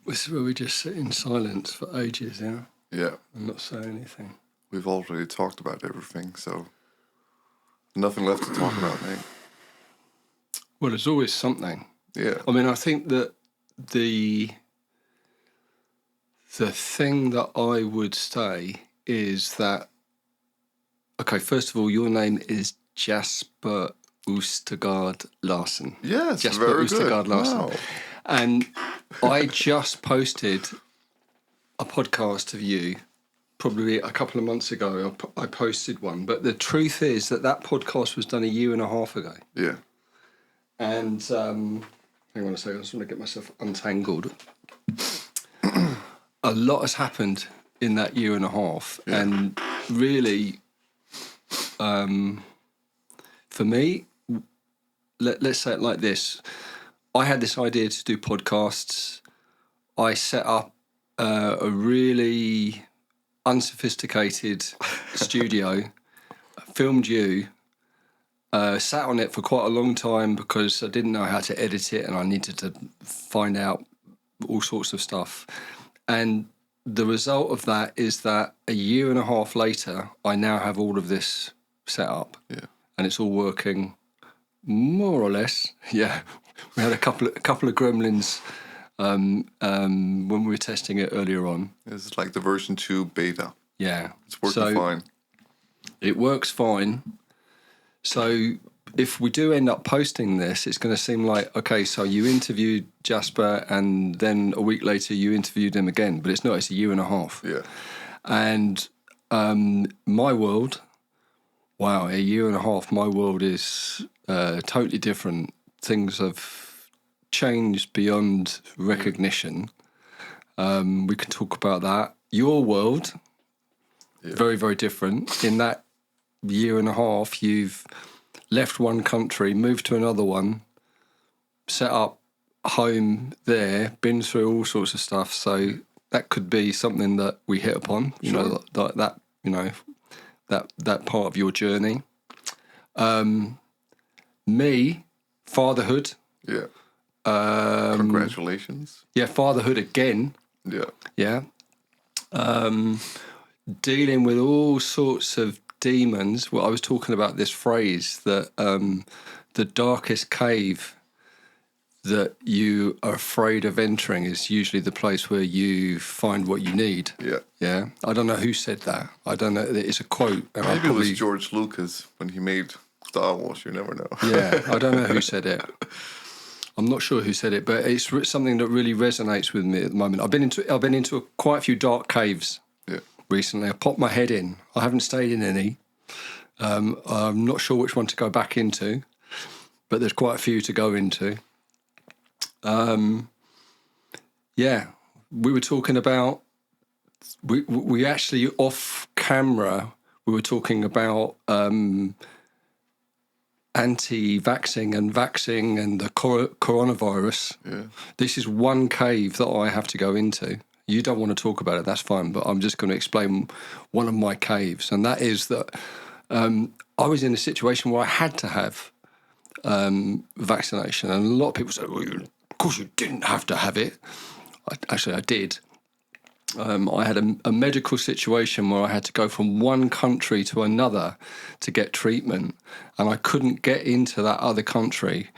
This is where we just sit in silence for ages, yeah? Yeah. And not say anything. We've already talked about everything, so nothing left to talk about, mate. Well, there's always something. Yeah. I mean, I think that the thing that I would say is that, okay, first of all, your name is Jasper Østergaard Larsen. Yes, Jasper very Østergaard good. Larsen. Wow. And I just posted a podcast of you probably a couple of months ago. I posted one, but the truth is that podcast was done a year and a half ago. Yeah. And hang on a second, I just want to get myself untangled. A lot has happened in that year and a half, and really, for me, let's say it like this. I had this idea to do podcasts. I set up a really unsophisticated studio, filmed you, sat on it for quite a long time because I didn't know how to edit it and I needed to find out all sorts of stuff. And the result of that is that a year and a half later, I now have all of this set up. Yeah. And it's all working more or less. Yeah. We had a couple of gremlins when we were testing it earlier on. It's like the version 2 beta. Yeah. It's working fine. It works fine. So if we do end up posting this, it's going to seem like, okay, so you interviewed Jasper and then a week later you interviewed him again. But it's not, it's a year and a half. Yeah. And my world, wow, a year and a half, my world is totally different. Things have changed beyond recognition. We can talk about that. Your world, very, very different. In that year and a half, you've left one country, moved to another one, set up home there, been through all sorts of stuff. So that could be something that we hit upon, you know, that you know, that part of your journey. Me, fatherhood. Yeah. Congratulations. Yeah, fatherhood again. Yeah. Yeah. Dealing with all sorts of demons. Well, I was talking about this phrase that the darkest cave that you are afraid of entering is usually the place where you find what you need. Yeah. Yeah. I don't know who said that. I don't know. It's a quote. And Maybe it was George Lucas when he made Star Wars. You never know. Yeah. I don't know who said it. I'm not sure who said it, but it's something that really resonates with me at the moment. I've been into quite a few dark caves recently. I popped my head in. I haven't stayed in any. I'm not sure which one to go back into, but there's quite a few to go into. Yeah, we were talking about. We actually off camera. We were talking about anti-vaxxing and vaxxing and the coronavirus. Yeah. This is one cave that I have to go into. You don't want to talk about it, that's fine, but I'm just going to explain one of my caves, and that is that I was in a situation where I had to have vaccination, and a lot of people say, well, of course you didn't have to have it. I did. I had a medical situation where I had to go from one country to another to get treatment, and I couldn't get into that other country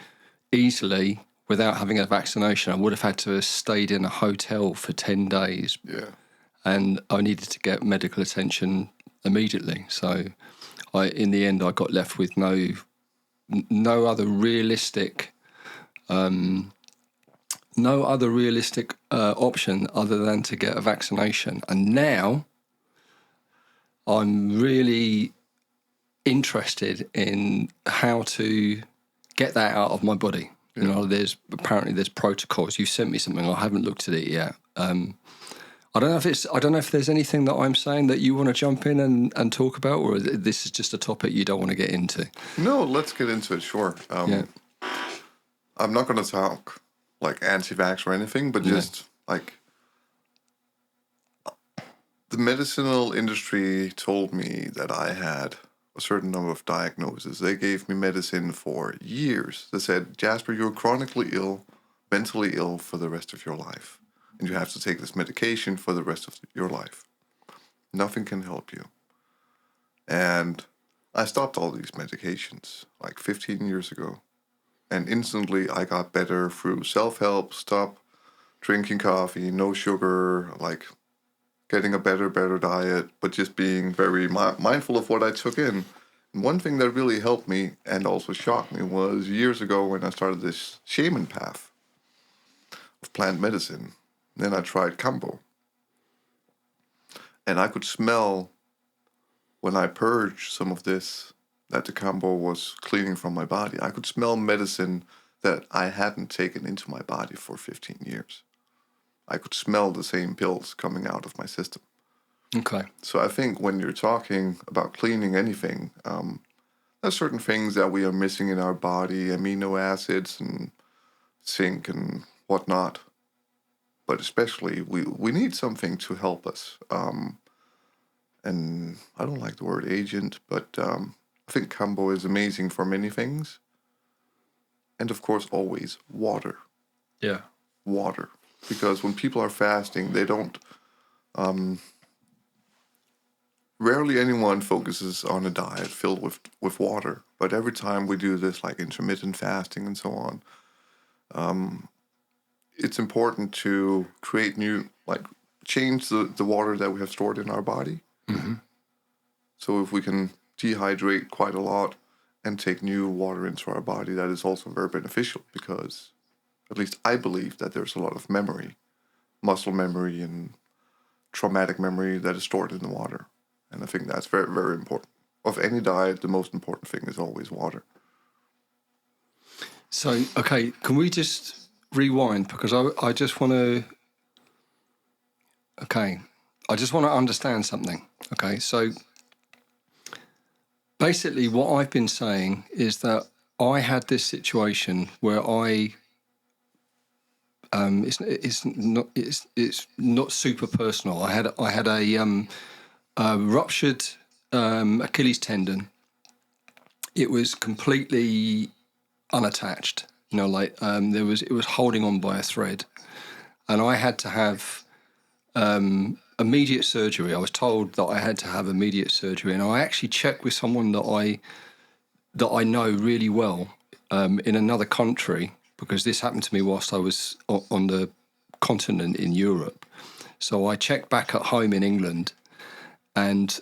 easily without having a vaccination. I would have had to have stayed in a hotel for 10 days. Yeah. And I needed to get medical attention immediately. So in the end, I got left with no other realistic option other than to get a vaccination. And now I'm really interested in how to get that out of my body. Yeah. You know, there's protocols. You sent me something. I haven't looked at it yet. I don't know if there's anything that I'm saying that you want to jump in and talk about, or this is just a topic you don't want to get into. No, let's get into it. Sure. I'm not going to talk like anti-vax or anything, but just like the medicinal industry told me that I had a certain number of diagnoses. They gave me medicine for years. They said, Jasper, you're chronically ill, mentally ill for the rest of your life. and you have to take this medication for the rest of your life. Nothing can help you. And I stopped all these medications like 15 years ago. And instantly I got better through self-help, stop drinking coffee, no sugar, like getting a better diet, but just being very mindful of what I took in. And one thing that really helped me and also shocked me was years ago when I started this shaman path of plant medicine. Then I tried kambo. And I could smell when I purged some of this that the kambo was cleaning from my body. I could smell medicine that I hadn't taken into my body for 15 years. I could smell the same pills coming out of my system. Okay. So I think when you're talking about cleaning anything, there's certain things that we are missing in our body, amino acids and zinc and whatnot. But especially, we need something to help us. And I don't like the word agent, but I think kambo is amazing for many things. And of course, always water. Yeah. Water. Because when people are fasting, they don't... rarely anyone focuses on a diet filled with water. But every time we do this, like intermittent fasting and so on, it's important to create new, like change the water that we have stored in our body. Mm-hmm. So if we can dehydrate quite a lot and take new water into our body, that is also very beneficial because at least I believe that there's a lot of memory, muscle memory and traumatic memory that is stored in the water. And I think that's very, very important. Of any diet, the most important thing is always water. So, okay, can we just rewind? Because I just want to... Okay, I just want to understand something. Okay, so basically what I've been saying is that I had this situation where it's not super personal. I had a ruptured Achilles tendon. It was completely unattached. You know, like it was holding on by a thread, and I had to have immediate surgery. I was told that I had to have immediate surgery, and I actually checked with someone that I know really well in another country, because this happened to me whilst I was on the continent in Europe. So I checked back at home in England, and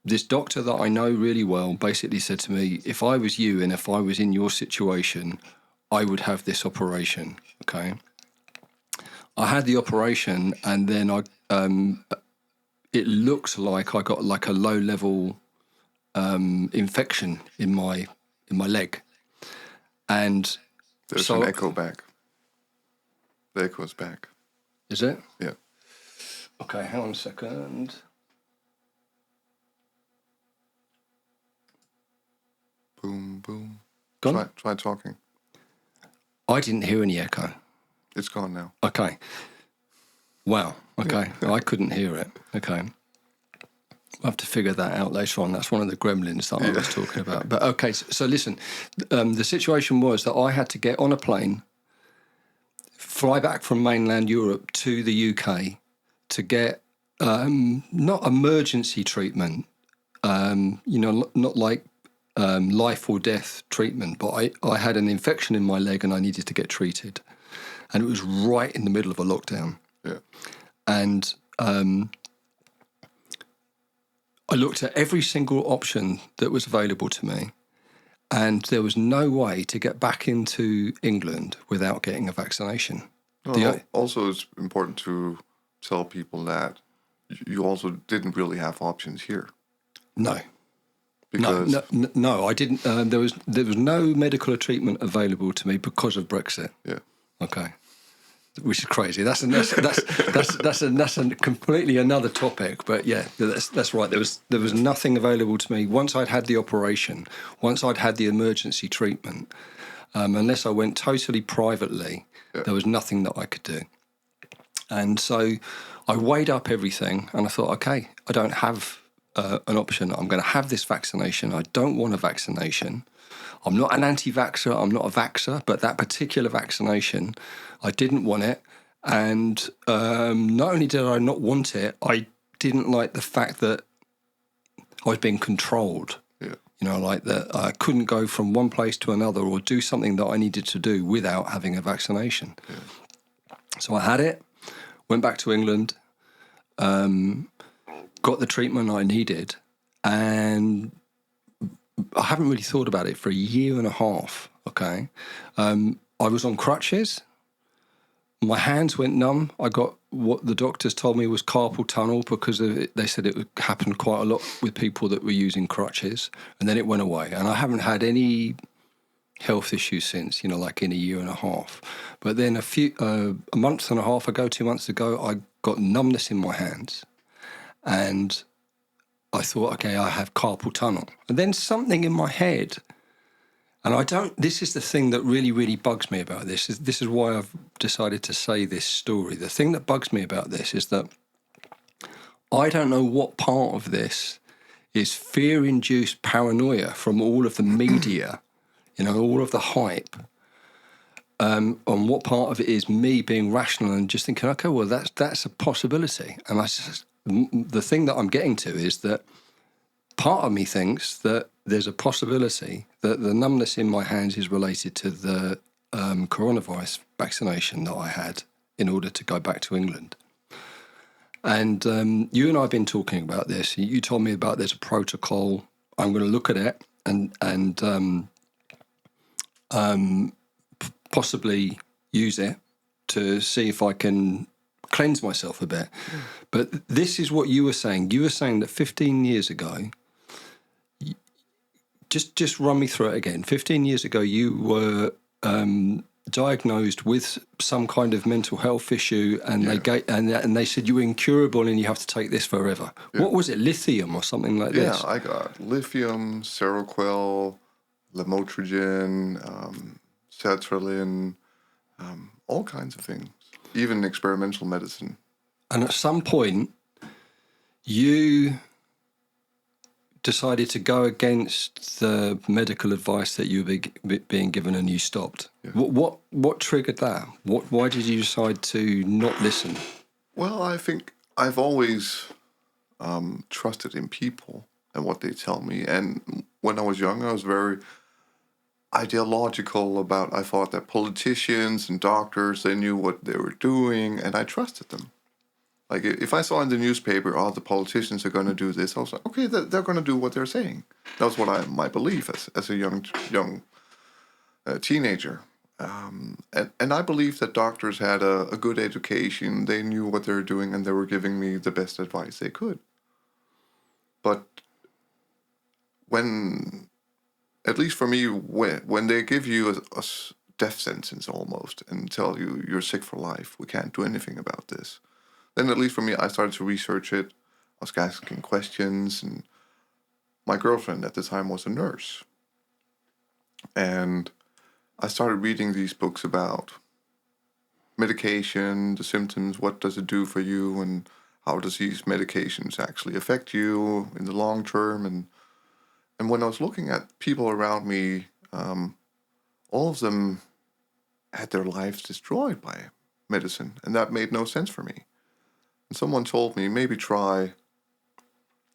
this doctor that I know really well basically said to me, if I was you and if I was in your situation, I would have this operation, okay? I had the operation, and then it looked like I got like a low-level infection in my leg. And there's an echo back. The echo is back. Is it? Yeah. Okay, hang on a second. Boom, boom. Gone? Try talking. I didn't hear any echo. It's gone now. Okay. Wow. Okay. I couldn't hear it. Okay. I'll have to figure that out later on. That's one of the gremlins that I was talking about. But okay, so listen, the situation was that I had to get on a plane, fly back from mainland Europe to the UK to get not emergency treatment, not like life or death treatment, but I had an infection in my leg and I needed to get treated. And it was right in the middle of a lockdown. Yeah. And I looked at every single option that was available to me, and there was no way to get back into England without getting a vaccination. Also, it's important to tell people that you also didn't really have options here. No. Because no, I didn't. There was no medical treatment available to me because of Brexit. Yeah. Okay. Which is crazy. That's a completely another topic. But yeah, that's right. There was nothing available to me once I'd had the operation, once I'd had the emergency treatment. Unless I went totally privately, there was nothing that I could do. And so I weighed up everything, and I thought, okay, I don't have an option. I'm going to have this vaccination. I don't want a vaccination. I'm not an anti-vaxxer, I'm not a vaxxer, but that particular vaccination, I didn't want it, And not only did I not want it, I didn't like the fact that I was being controlled. Yeah. Like that I couldn't go from one place to another or do something that I needed to do without having a vaccination. Yeah. So I had it, went back to England, got the treatment I needed, and I haven't really thought about it for a year and a half, okay? I was on crutches. My hands went numb. I got what the doctors told me was carpal tunnel because of it. They said it would happen quite a lot with people that were using crutches, and then it went away. And I haven't had any health issues since, like in a year and a half. But then a month and a half ago, 2 months ago, I got numbness in my hands, and I thought, okay, I have carpal tunnel. And then something in my head. And this is the thing that really, really bugs me about this. This is why I've decided to say this story. The thing that bugs me about this is that I don't know what part of this is fear-induced paranoia from all of the media, all of the hype, and what part of it is me being rational and just thinking, okay, well, that's a possibility. And the thing that I'm getting to is that part of me thinks that there's a possibility that the numbness in my hands is related to the coronavirus vaccination that I had in order to go back to England. And you and I have been talking about this. You told me about there's a protocol. I'm going to look at it and possibly use it to see if I can cleanse myself a bit. But this is what you were saying. You were saying that 15 years ago, just run me through it again. 15 years ago, you were diagnosed with some kind of mental health issue, and they said you were incurable and you have to take this forever. Yeah. What was it, lithium or something like this? Yeah, I got lithium, Seroquel, lamotrigine, sertraline, all kinds of things, even experimental medicine. And at some point, you decided to go against the medical advice that you were being given, and you stopped. Yeah. What triggered that? Why did you decide to not listen? Well, I think I've always trusted in people and what they tell me. And when I was young, I was very ideological about, I thought that politicians and doctors, they knew what they were doing, and I trusted them. Like, if I saw in the newspaper, the politicians are going to do this, I was like, okay, they're going to do what they're saying. That was my belief as a young teenager. And I believe that doctors had a good education. They knew what they were doing, and they were giving me the best advice they could. But at least for me, when they give you a death sentence almost and tell you you're sick for life, we can't do anything about this, then at least for me, I started to research it. I was asking questions, and my girlfriend at the time was a nurse. And I started reading these books about medication, the symptoms, what does it do for you, and how does these medications actually affect you in the long term. And when I was looking at people around me, all of them had their lives destroyed by medicine, and that made no sense for me. And someone told me, maybe try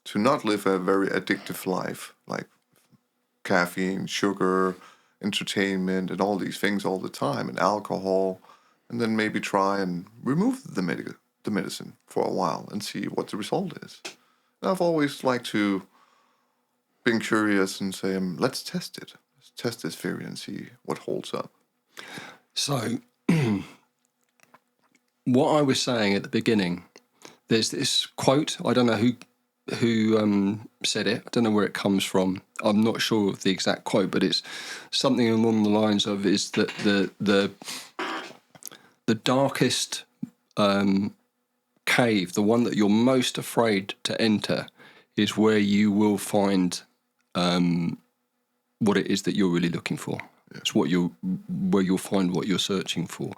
to not live a very addictive life, like caffeine, sugar, entertainment, and all these things all the time, and alcohol, and then maybe try and remove the medicine for a while and see what the result is. And I've always liked to be curious and say, let's test it. Let's test this theory and see what holds up. So, what I was saying at the beginning, there's this quote. I don't know who said it. I don't know where it comes from. I'm not sure of the exact quote, but it's something along the lines of is that the darkest cave, the one that you're most afraid to enter, is where you will find what it is that you're really looking for. Yeah. It's where you'll find what you're searching for.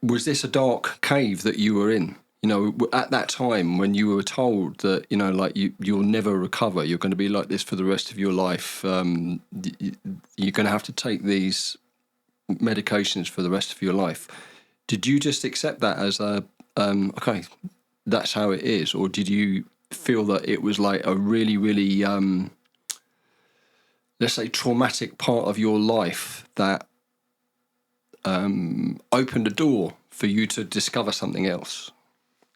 Was this a dark cave that you were in? At that time when you were told that, like you'll never recover, you're going to be like this for the rest of your life. You're going to have to take these medications for the rest of your life. Did you just accept that as a okay, that's how it is, or did you feel that it was like a really, really let's say traumatic part of your life that opened a door for you to discover something else?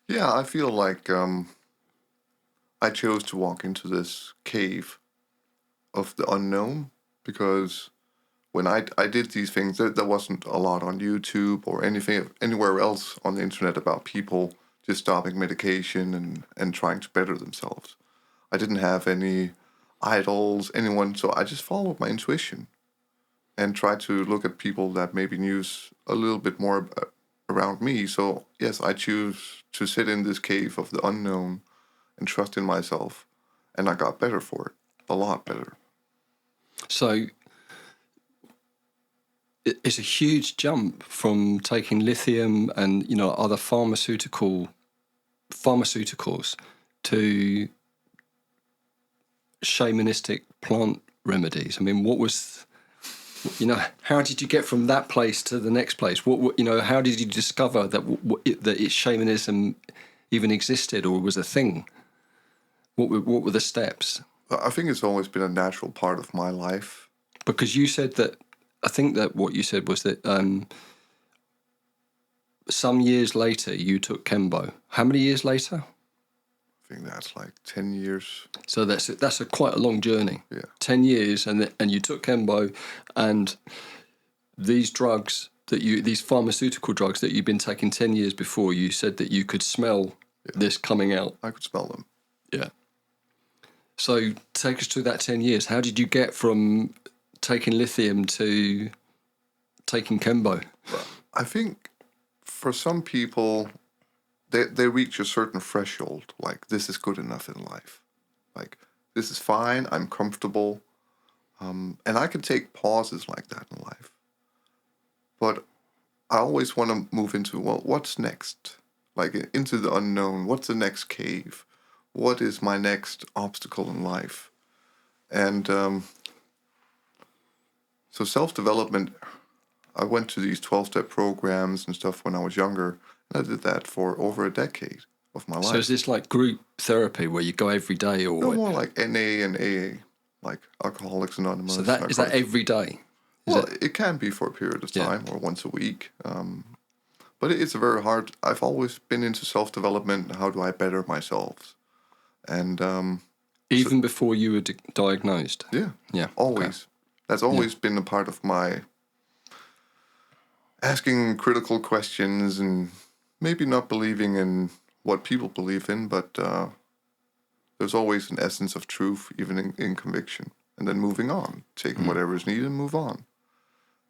Yeah, I feel like I chose to walk into this cave of the unknown because when I did these things, there wasn't a lot on YouTube or anything anywhere else on the internet about people just stopping medication and trying to better themselves. I didn't have any idols, anyone, so I just followed my intuition and tried to look at people that maybe knew a little bit more around me. So yes, I choose to sit in this cave of the unknown and trust in myself, and I got better for it, a lot better. So it's a huge jump from taking lithium and other pharmaceuticals to shamanistic plant remedies. I mean, what was, how did you get from that place to the next place? How did you discover that shamanism even existed or was a thing? What were the steps? I think it's always been a natural part of my life. Because you said that, I think that what you said was that some years later you took Kembo. How many years later? I think that's like 10 years. So that's quite a long journey. Yeah. 10 years, and you took Kembo, and these drugs these pharmaceutical drugs that you've been taking 10 years before, you said that you could smell this coming out. I could smell them. Yeah. So take us through that 10 years. How did you get from taking lithium to taking Kembo? I think for some people, they reach a certain threshold, like this is good enough in life. Like this is fine, I'm comfortable. And I can take pauses like that in life. But I always want to move into, well, what's next? Like into the unknown. What's the next cave? What is my next obstacle in life? And so self-development, I went to these 12-step programs and stuff when I was younger. And I did that for over a decade of my life. So is this like group therapy where you go every day, or no, more like NA and AA, like Alcoholics Anonymous? So is that every day? It can be for a period of time or once a week. But it's a very hard. I've always been into self-development. How do I better myself? And even before you were diagnosed? Yeah, always. Okay. That's always been a part of my asking critical questions and maybe not believing in what people believe in, but there's always an essence of truth, even in conviction. And then moving on, taking whatever is needed and move on.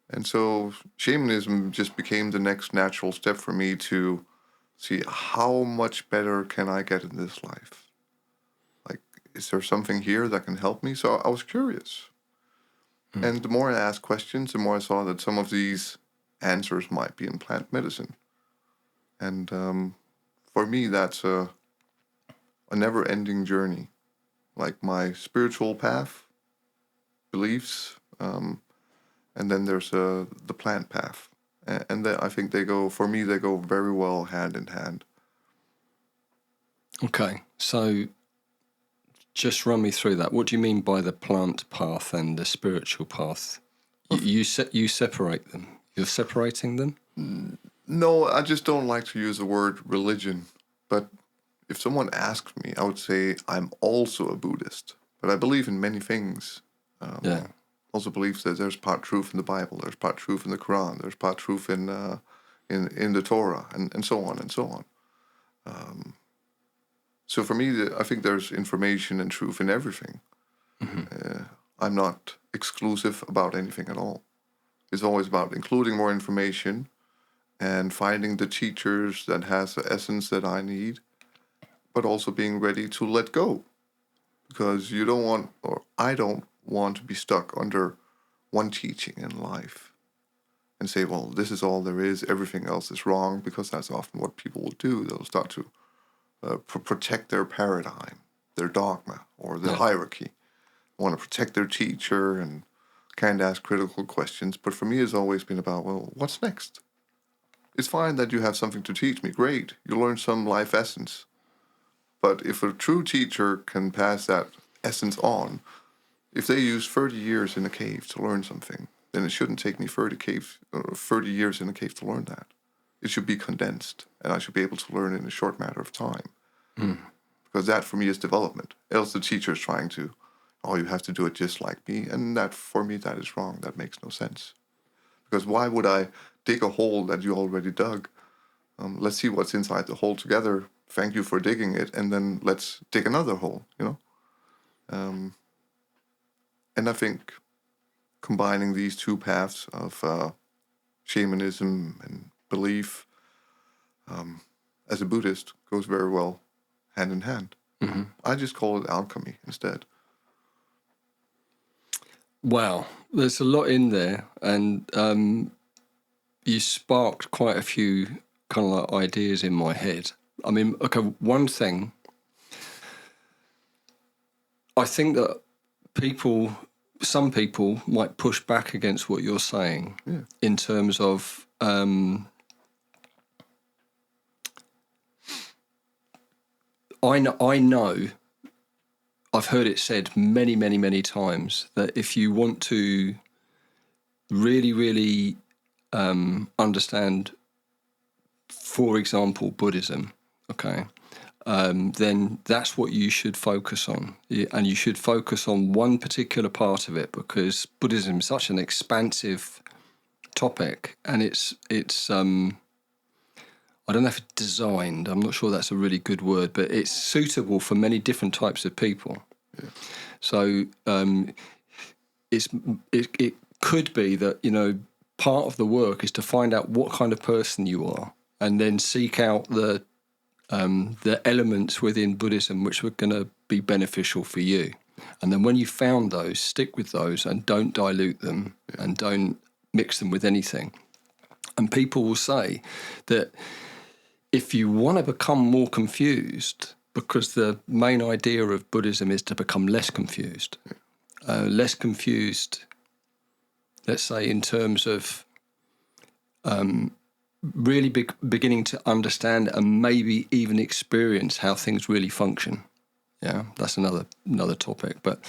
And so shamanism just became the next natural step for me to see how much better can I get in this life? Like, is there something here that can help me? So I was curious. And the more I asked questions, the more I saw that some of these answers might be in plant medicine. And for me, that's a never-ending journey. Like my spiritual path, beliefs, and then there's the plant path. And I think they go very well hand in hand. Okay, so just run me through that. What do you mean by the plant path and the spiritual path? You separate them. You're separating them? No, I just don't like to use the word religion. But if someone asks me, I would say I'm also a Buddhist. But I believe in many things. Also believe that there's part truth in the Bible, there's part truth in the Quran, there's part truth in the Torah, and so on and so on. So for me, I think there's information and truth in everything. I'm not exclusive about anything at all. It's always about including more information and finding the teachers that has the essence that I need, but also being ready to let go. Because I don't want to be stuck under one teaching in life and say, well, this is all there is, everything else is wrong, because that's often what people will do. They'll start to protect their paradigm, their dogma, or their hierarchy. Want to protect their teacher and can't ask critical questions. But for me, it's always been about, well, what's next? It's fine that you have something to teach me. Great. You learn some life essence. But if a true teacher can pass that essence on, if they use 30 years in a cave to learn something, then it shouldn't take me 30 years in a cave to learn that. It should be condensed, and I should be able to learn in a short matter of time. Because that, for me, is development. Else the teacher is trying to, oh, you have to do it just like me. And that, for me, that is wrong. That makes no sense. Because why would I dig a hole that you already dug? Let's see what's inside the hole together. Thank you for digging it. And then let's dig another hole, you know? And I think combining these two paths of shamanism and belief as a Buddhist goes very well hand in hand. Mm-hmm. I just call it alchemy instead. Wow, there's a lot in there, and you sparked quite a few kind of like ideas in my head. I mean, okay, one thing, I think that some people might push back against what you're saying in terms of I know I've heard it said many, many, many times that if you want to really, really understand, for example, Buddhism, okay, then that's what you should focus on. And you should focus on one particular part of it, because Buddhism is such an expansive topic, and it's I don't know if it's designed, I'm not sure that's a really good word, but it's suitable for many different types of people. Yeah. So it could be that, you know, part of the work is to find out what kind of person you are, and then seek out the elements within Buddhism which were going to be beneficial for you. And then when you found those, stick with those and don't dilute them and don't mix them with anything. And people will say that if you want to become more confused, because the main idea of Buddhism is to become less confused, let's say, in terms of really beginning to understand and maybe even experience how things really function. Yeah, that's another topic. But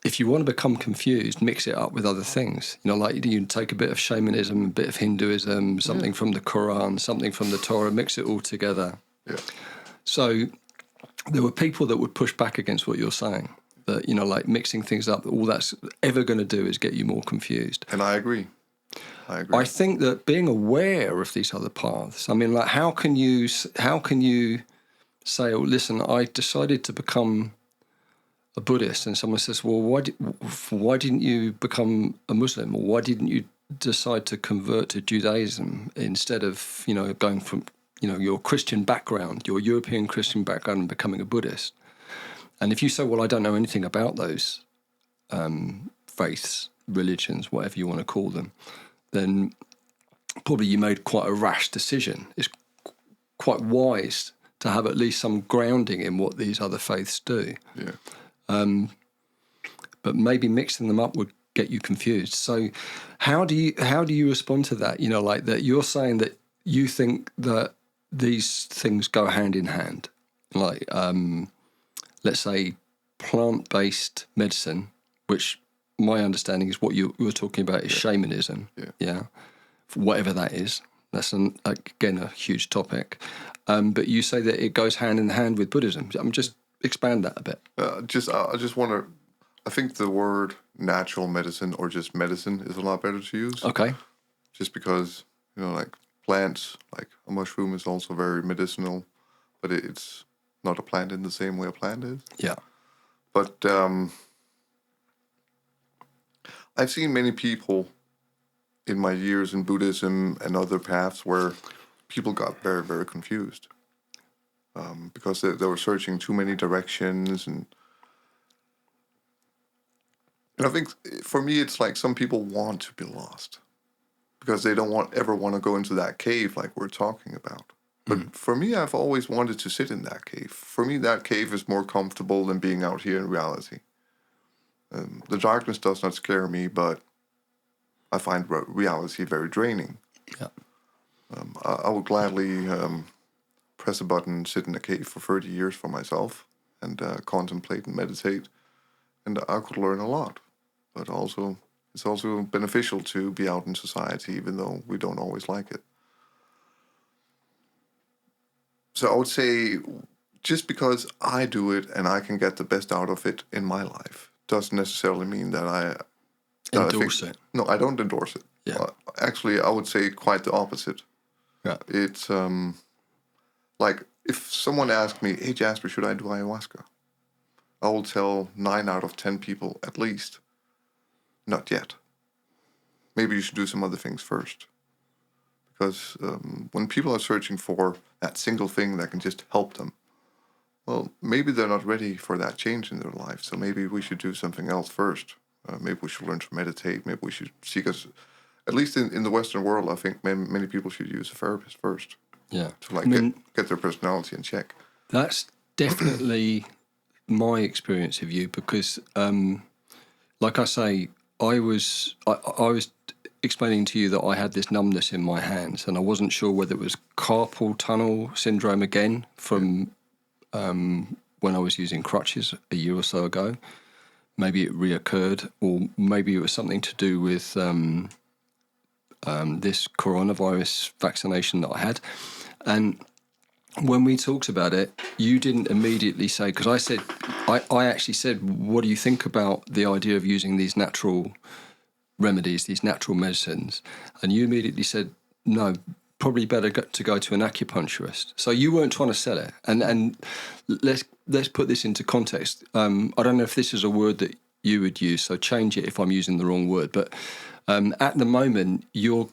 if you want to become confused, mix it up with other things. You know, like you take a bit of shamanism, a bit of Hinduism, something from the Quran, something from the Torah, mix it all together. Yeah. So there were people that would push back against what you're saying, that, you know, like mixing things up, all that's ever going to do is get you more confused. And I agree. I think that being aware of these other paths, I mean, like, how can you say, oh, listen, I decided to become a Buddhist, and someone says, well, why didn't you become a Muslim, or why didn't you decide to convert to Judaism instead of, you know, going from, you know, your Christian background, your European Christian background, and becoming a Buddhist? And if you say, well, I don't know anything about those faiths, religions, whatever you want to call them, then probably you made quite a rash decision. It's quite wise to have at least some grounding in what these other faiths do. Yeah. But maybe mixing them up would get you confused. So how do you respond to that? You know, like that you're saying that you think that these things go hand in hand. Like, let's say plant-based medicine, which my understanding is what you were talking about is shamanism. Yeah. Whatever that is. That's, again, a huge topic. But you say that it goes hand in hand with Buddhism. Just expand that a bit. I just want to, I think the word natural medicine or just medicine is a lot better to use. Okay. Just because, you know, like plants, like a mushroom is also very medicinal, but it's not a plant in the same way a plant is. Yeah. But I've seen many people in my years in Buddhism and other paths where people got very, very confused because they were searching too many directions. And I think for me, it's like some people want to be lost because they don't ever want to go into that cave like we're talking about. But for me, I've always wanted to sit in that cave. For me, that cave is more comfortable than being out here in reality. The darkness does not scare me, but I find reality very draining. Yeah. I would gladly press a button, sit in a cave for 30 years for myself, and contemplate and meditate, and I could learn a lot. But also, it's also beneficial to be out in society, even though we don't always like it. So I would say, just because I do it and I can get the best out of it in my life, doesn't necessarily mean that I endorse it. No, I don't endorse it. Yeah. Actually, I would say quite the opposite. Yeah. It's like if someone asked me, "Hey Jasper, should I do ayahuasca?" I will tell 9 out of 10 people at least, not yet. Maybe you should do some other things first. Because when people are searching for that single thing that can just help them, well, maybe they're not ready for that change in their life. So maybe we should do something else first. Maybe we should learn to meditate. Maybe we should seek us. At least in the Western world, I think many people should use a therapist first. Yeah. To get their personality in check. That's definitely my experience of you because, like I say, I was explaining to you that I had this numbness in my hands and I wasn't sure whether it was carpal tunnel syndrome again from when I was using crutches a year or so ago. Maybe it reoccurred, or maybe it was something to do with this coronavirus vaccination that I had. And when we talked about it, you didn't immediately say, because I actually said, what do you think about the idea of using these natural remedies, these natural medicines? And you immediately said, no, probably better to go to an acupuncturist. So you weren't trying to sell it. And let's put this into context. I don't know if this is a word that you would use, so change it if I'm using the wrong word. But at the moment, you're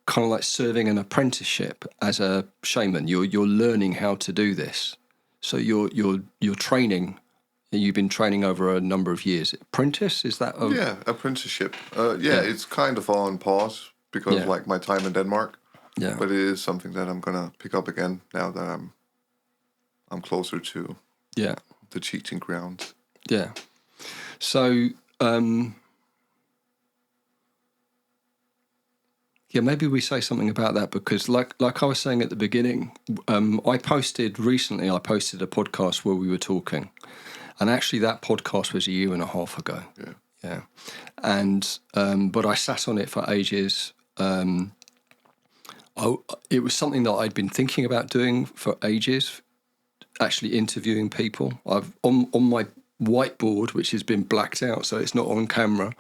kind of like serving an apprenticeship as a shaman. You're learning how to do this. So you're training. You've been training over a number of years. Apprentice, is that? Yeah, apprenticeship. It's kind of on pause because like my time in Denmark. Yeah. But it is something that I'm gonna pick up again now that I'm closer to the teaching grounds. Yeah. So maybe we say something about that because like I was saying at the beginning, I posted a podcast where we were talking. And actually that podcast was a year and a half ago. Yeah. Yeah. And but I sat on it for ages. It was something that I'd been thinking about doing for ages, actually interviewing people. I've on my whiteboard, which has been blacked out, so it's not on camera.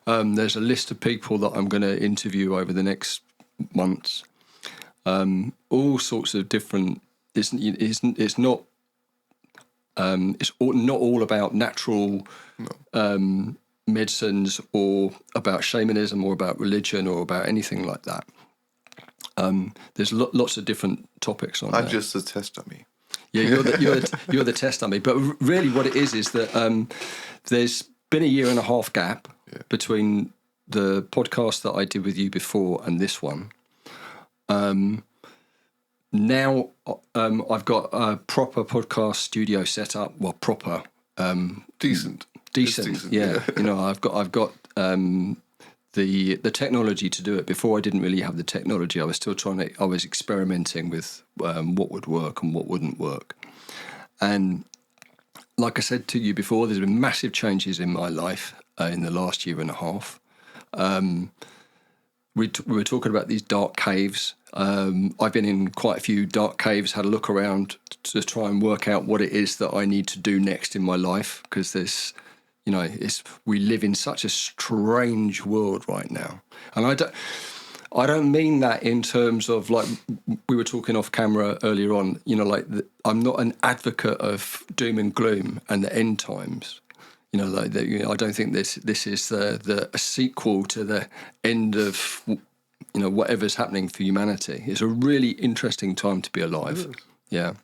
There's a list of people that I'm going to interview over the next months. All sorts of different. It's not. It's not all about natural medicines or about shamanism or about religion or about anything like that. There's lots of different topics on. I'm just a test dummy. Yeah, you're the test dummy. But really, what it is that there's been a year and a half gap between the podcast that I did with you before and this one. Now I've got a proper podcast studio set up. Well, proper, decent. Yeah. I've got the technology to do it. Before I didn't really have the technology. I was still I was experimenting with what would work and what wouldn't work. And like I said to you before, there's been massive changes in my life in the last year and a half. We were talking about these dark caves. I've been in quite a few dark caves, had a look around to try and work out what it is that I need to do next in my life, because there's, we live in such a strange world right now. And I don't mean that in terms of, like we were talking off camera earlier on, I'm not an advocate of doom and gloom and the end times. I don't think this is a sequel to the end of whatever's happening for humanity. It's a really interesting time to be alive. Yeah,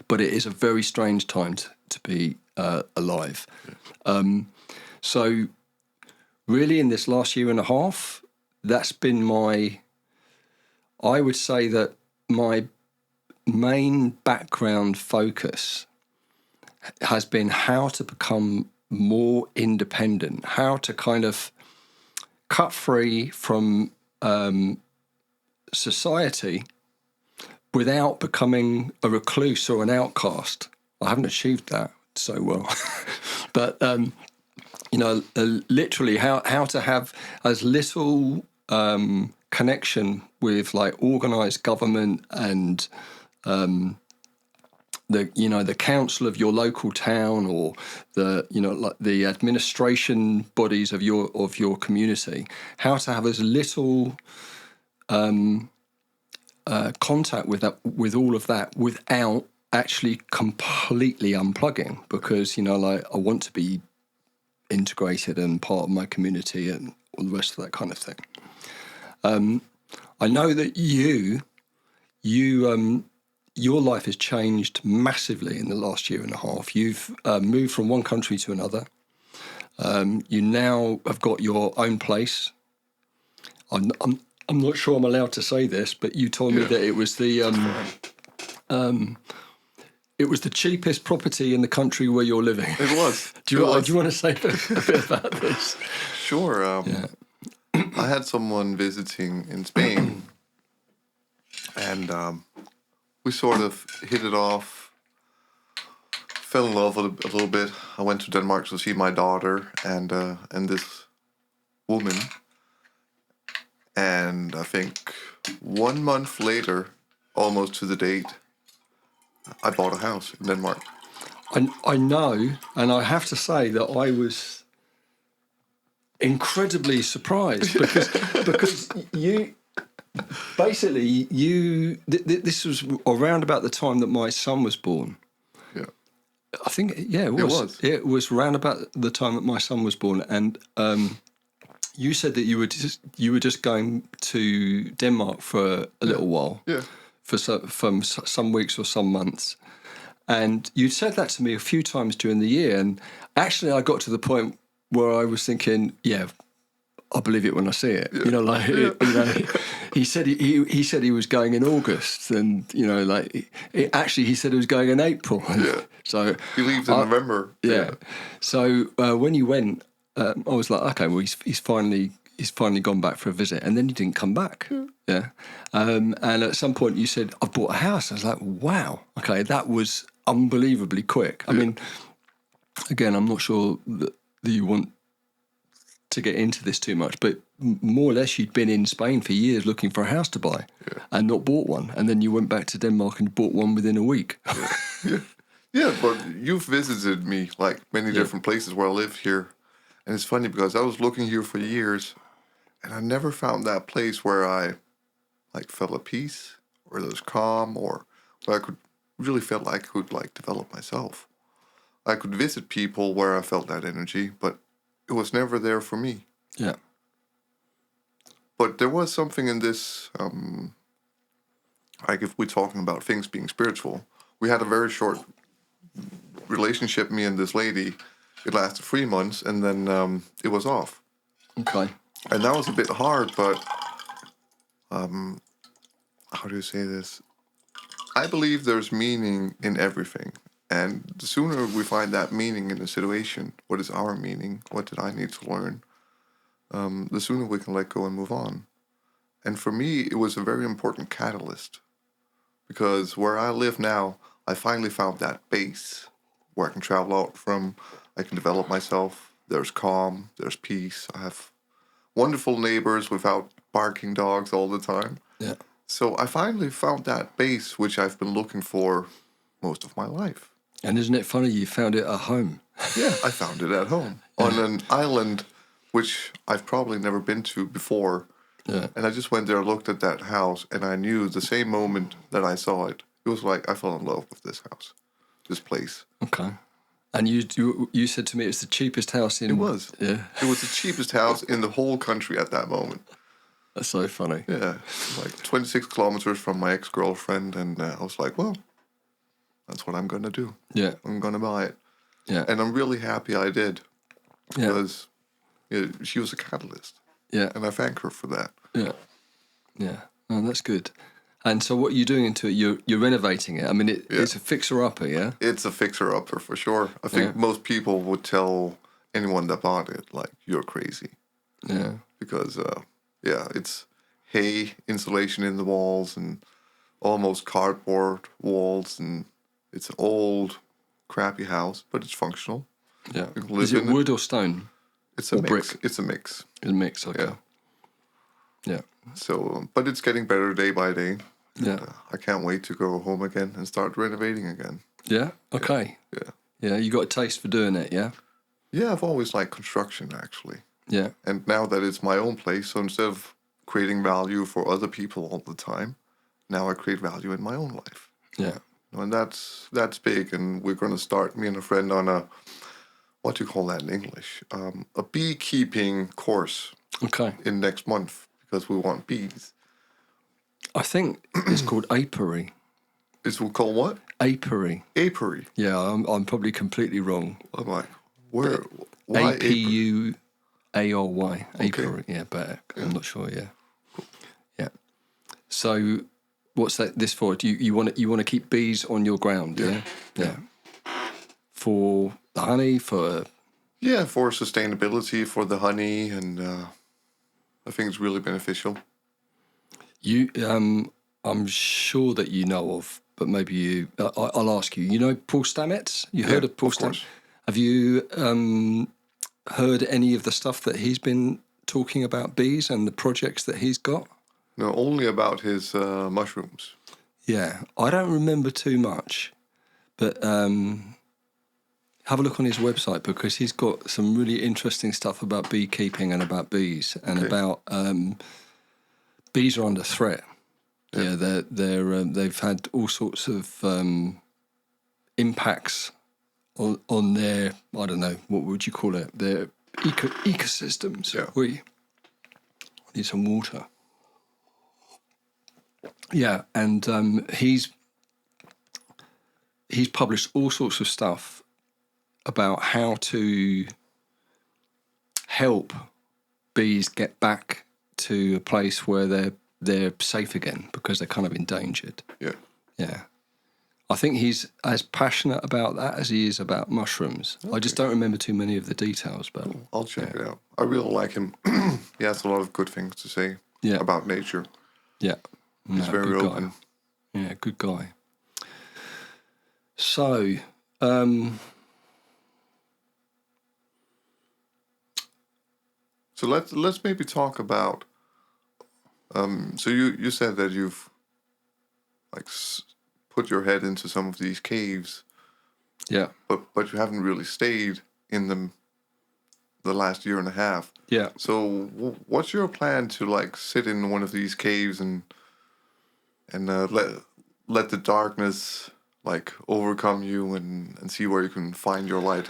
but it is a very strange time to be alive. So really, in this last year and a half, that's been I would say that my main background focus has been how to become more independent, how to kind of cut free from society without becoming a recluse or an outcast. I haven't achieved that so well, but literally how to have as little connection with like organised government and the council of your local town or the administration bodies of your community. How to have as little contact with all of that without actually completely unplugging, because I want to be integrated and part of my community and all the rest of that kind of thing. I know that your life has changed massively in the last year and a half. You've moved from one country to another. You now have got your own place. I'm not sure I'm allowed to say this, but you told me that it was the cheapest property in the country where you're living. It was. Do you want to say a bit about this? Sure. I had someone visiting in Spain, and we sort of hit it off, fell in love a little bit. I went to Denmark to see my daughter and this woman. And I think 1 month later, almost to the date, I bought a house in Denmark. I know, and I have to say that I was incredibly surprised because you basically this was around about the time that my son was born. Yeah, I think it was. It was around about the time that my son was born, and you said that you were just going to Denmark for a little while. Yeah. For some weeks or some months. And you'd said that to me a few times during the year. And actually I got to the point where I was thinking, I'll believe it when I see it. Yeah. He said he was going in August, and he said he was going in April. Yeah. So he leaves in November. Yeah. So when you went, I was like, okay, well he's finally gone back for a visit, and then he didn't come back. Yeah. And at some point you said, I've bought a house. I was like, wow, okay, that was unbelievably quick. I mean, again, I'm not sure that you want to get into this too much, but more or less you'd been in Spain for years looking for a house to buy and not bought one. And then you went back to Denmark and bought one within a week. Yeah, but you've visited me like many different places where I live here. And it's funny because I was looking here for years and I never found that place where I felt at peace, or there was calm, or where I could really feel like I could develop myself. I could visit people where I felt that energy, but it was never there for me. Yeah. But there was something in this, if we're talking about things being spiritual, we had a very short relationship, me and this lady. It lasted 3 months, and then it was off. Okay. And that was a bit hard, but how do you say this? I believe there's meaning in everything. And the sooner we find that meaning in a situation, what is our meaning? What did I need to learn? The sooner we can let go and move on. And for me, it was a very important catalyst. Because where I live now, I finally found that base where I can travel out from. I can develop myself. There's calm. There's peace. I have wonderful neighbors without barking dogs all the time. Yeah. So I finally found that base, which I've been looking for most of my life. And isn't it funny you found it at home? Yeah, I found it at home on an island which I've probably never been to before. Yeah. And I just went there, looked at that house, and I knew the same moment that I saw it. It was like I fell in love with this house, this place. Okay. And you said to me it's the cheapest house in... It was. Yeah. It was the cheapest house in the whole country at that moment. That's so funny. Yeah. Like 26 kilometers from my ex-girlfriend, and I was like, well, that's what I'm going to do. Yeah. I'm going to buy it. Yeah. And I'm really happy I did. Because she was a catalyst. Yeah. And I thank her for that. Yeah. Yeah. Oh, that's good. And so what are you doing into it? You're renovating it. I mean, it's a fixer-upper, yeah? It's a fixer-upper for sure. I think most people would tell anyone that bought it, like, you're crazy. Yeah. Because, it's hay insulation in the walls and almost cardboard walls, and it's an old, crappy house, but it's functional. Yeah. Is it wood or stone? It's a mix. Brick? It's a mix. It's a mix, okay. Yeah. So, but it's getting better day by day. Yeah. And, I can't wait to go home again and start renovating again. Yeah? Okay. Yeah, you got a taste for doing it, yeah? Yeah, I've always liked construction, actually. Yeah. And now that it's my own place, so instead of creating value for other people all the time, now I create value in my own life. Yeah. And that's big. And we're going to start, me and a friend, on a, what do you call that in English? A beekeeping course. Okay. In next month, because we want bees. I think it's called apiary. It's called what? Apiary. Apiary. Yeah, I'm probably completely wrong. I'm like, where? Why APUARY. Okay. Apiary. Yeah, better. I'm not sure. Yeah. Yeah. So, what's this for? Do you want to keep bees on your ground? Yeah. Yeah. For the honey, for sustainability, for the honey, and I think it's really beneficial. I'm sure that you know of, but maybe I'll ask you. You know Paul Stamets? You heard of Paul Stamets? Have you heard any of the stuff that he's been talking about bees and the projects that he's got? No, only about his mushrooms. Yeah, I don't remember too much, but have a look on his website because he's got some really interesting stuff about beekeeping and about bees and about bees are under threat. Yeah, they've had all sorts of impacts on their, I don't know, what would you call it? Their ecosystems. Yeah. I need some water. Yeah, and he's published all sorts of stuff about how to help bees get back to a place where they're safe again because they're kind of endangered. Yeah. Yeah. I think he's as passionate about that as he is about mushrooms. Okay. I just don't remember too many of the details, but I'll check it out. I really like him. He has a lot of good things to say about nature. Yeah. He's very open. Guy. Yeah, good guy. So, so let's maybe talk about. So you said that you've put your head into some of these caves. Yeah. But you haven't really stayed in them the last year and a half. Yeah. So what's your plan to sit in one of these caves and let the darkness overcome you and see where you can find your light?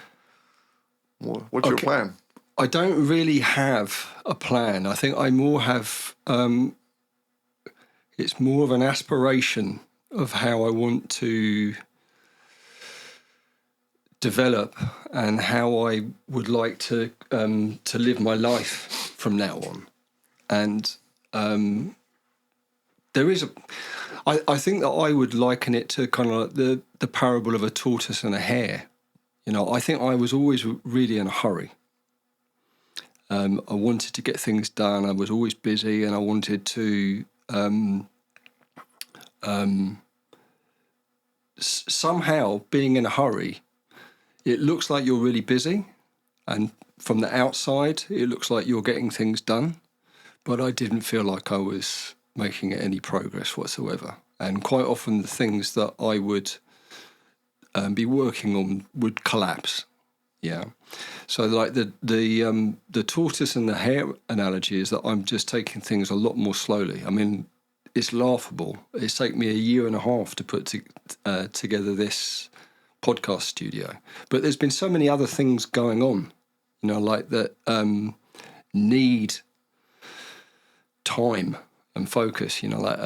What's your plan? I don't really have a plan. I think I more have, it's more of an aspiration of how I want to develop and how I would like to live my life from now on. And there is I think that I would liken it to kind of like the parable of a tortoise and a hare. You know, I think I was always really in a hurry. I wanted to get things done. I was always busy, and I wanted to somehow, being in a hurry, it looks like you're really busy, and from the outside, it looks like you're getting things done. But I didn't feel like I was making any progress whatsoever. And quite often, the things that I would be working on would collapse. Yeah. So like the tortoise and the hare analogy is that I'm just taking things a lot more slowly. I mean, it's laughable. It's taken me a year and a half to put together this podcast studio. But there's been so many other things going on, you know, like that need time and focus, you know, like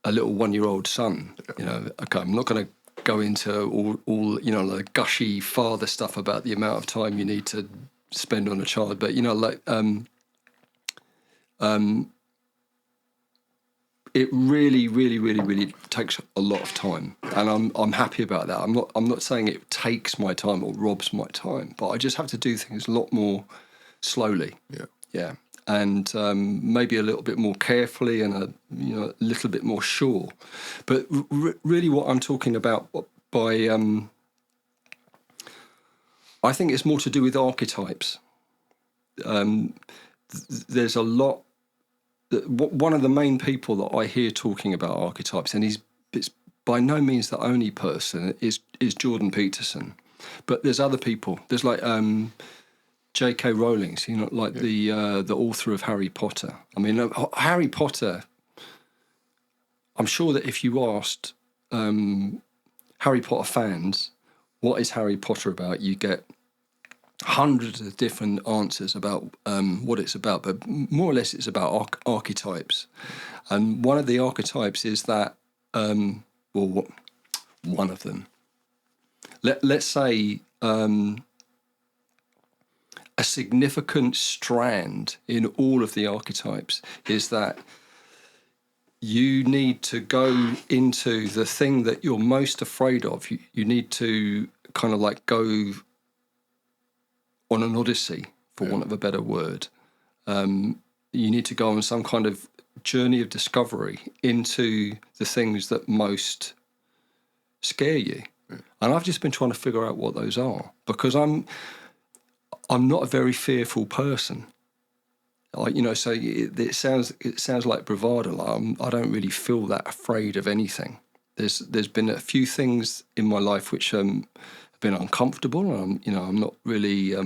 a little 1-year-old son, you know. Okay, I'm not going to go into all you know, like gushy father stuff about the amount of time you need to spend on a child, but you know, like it really, really, really, really takes a lot of time, and I'm happy about that. I'm not saying it takes my time or robs my time, but I just have to do things a lot more slowly. Yeah, and maybe a little bit more carefully and a little bit more sure. But really, what I'm talking about by I think it's more to do with archetypes. There's a lot. One of the main people that I hear talking about archetypes, and it's by no means the only person, is Jordan Peterson. But there's other people. There's like J.K. Rowling, the author of Harry Potter. I mean, Harry Potter. I'm sure that if you asked Harry Potter fans, what is Harry Potter about, you get hundreds of different answers about what it's about, but more or less it's about archetypes. And one of the archetypes is that, one of them. Let's say a significant strand in all of the archetypes is that you need to go into the thing that you're most afraid of. You need to kind of like go on an odyssey, for want of a better word. You need to go on some kind of journey of discovery into the things that most scare you. And I've just been trying to figure out what those are, because I'm not a very fearful person. So it sounds like bravado. Like I don't really feel that afraid of anything. There's been a few things in my life which have been uncomfortable, and I'm not really. I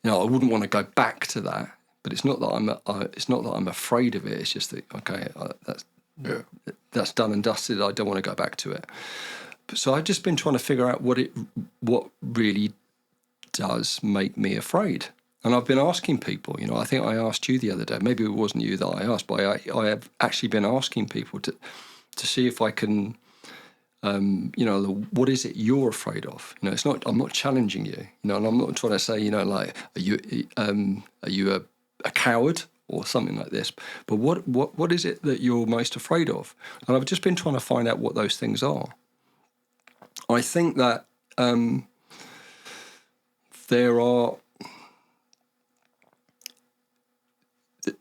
wouldn't want to go back to that. But it's not that I'm afraid of it. It's just that that's done and dusted. I don't want to go back to it. So I've just been trying to figure out what really does make me afraid. And I've been asking people, I think I asked you the other day, maybe it wasn't you that I asked, but I have actually been asking people to see if I can, what is it you're afraid of? I'm not challenging you, and I'm not trying to say, are you a coward or something like this? But what is it that you're most afraid of? And I've just been trying to find out what those things are. I think that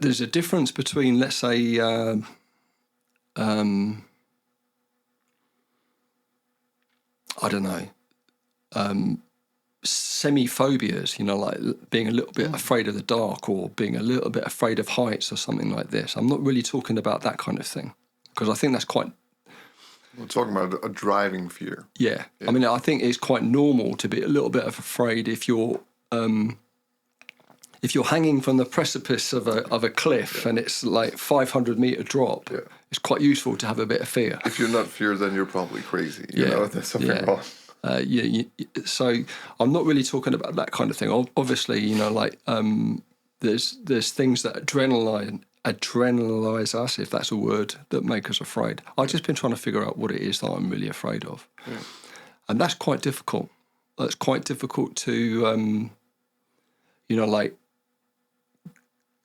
there's a difference between, let's say, I don't know, semi-phobias, like being a little bit afraid of the dark or being a little bit afraid of heights or something like this. I'm not really talking about that kind of thing, because I think that's quite... We're talking about a driving fear. Yeah. I mean, I think it's quite normal to be a little bit afraid if you're hanging from the precipice of a cliff and it's like 500-meter drop. Yeah. It's quite useful to have a bit of fear. If you're not feared, then you're probably crazy. There's something wrong. So I'm not really talking about that kind of thing. Obviously, there's things that adrenalise us, if that's a word, that make us afraid. I've just been trying to figure out what it is that I'm really afraid of. Yeah. And that's quite difficult. It's quite difficult to,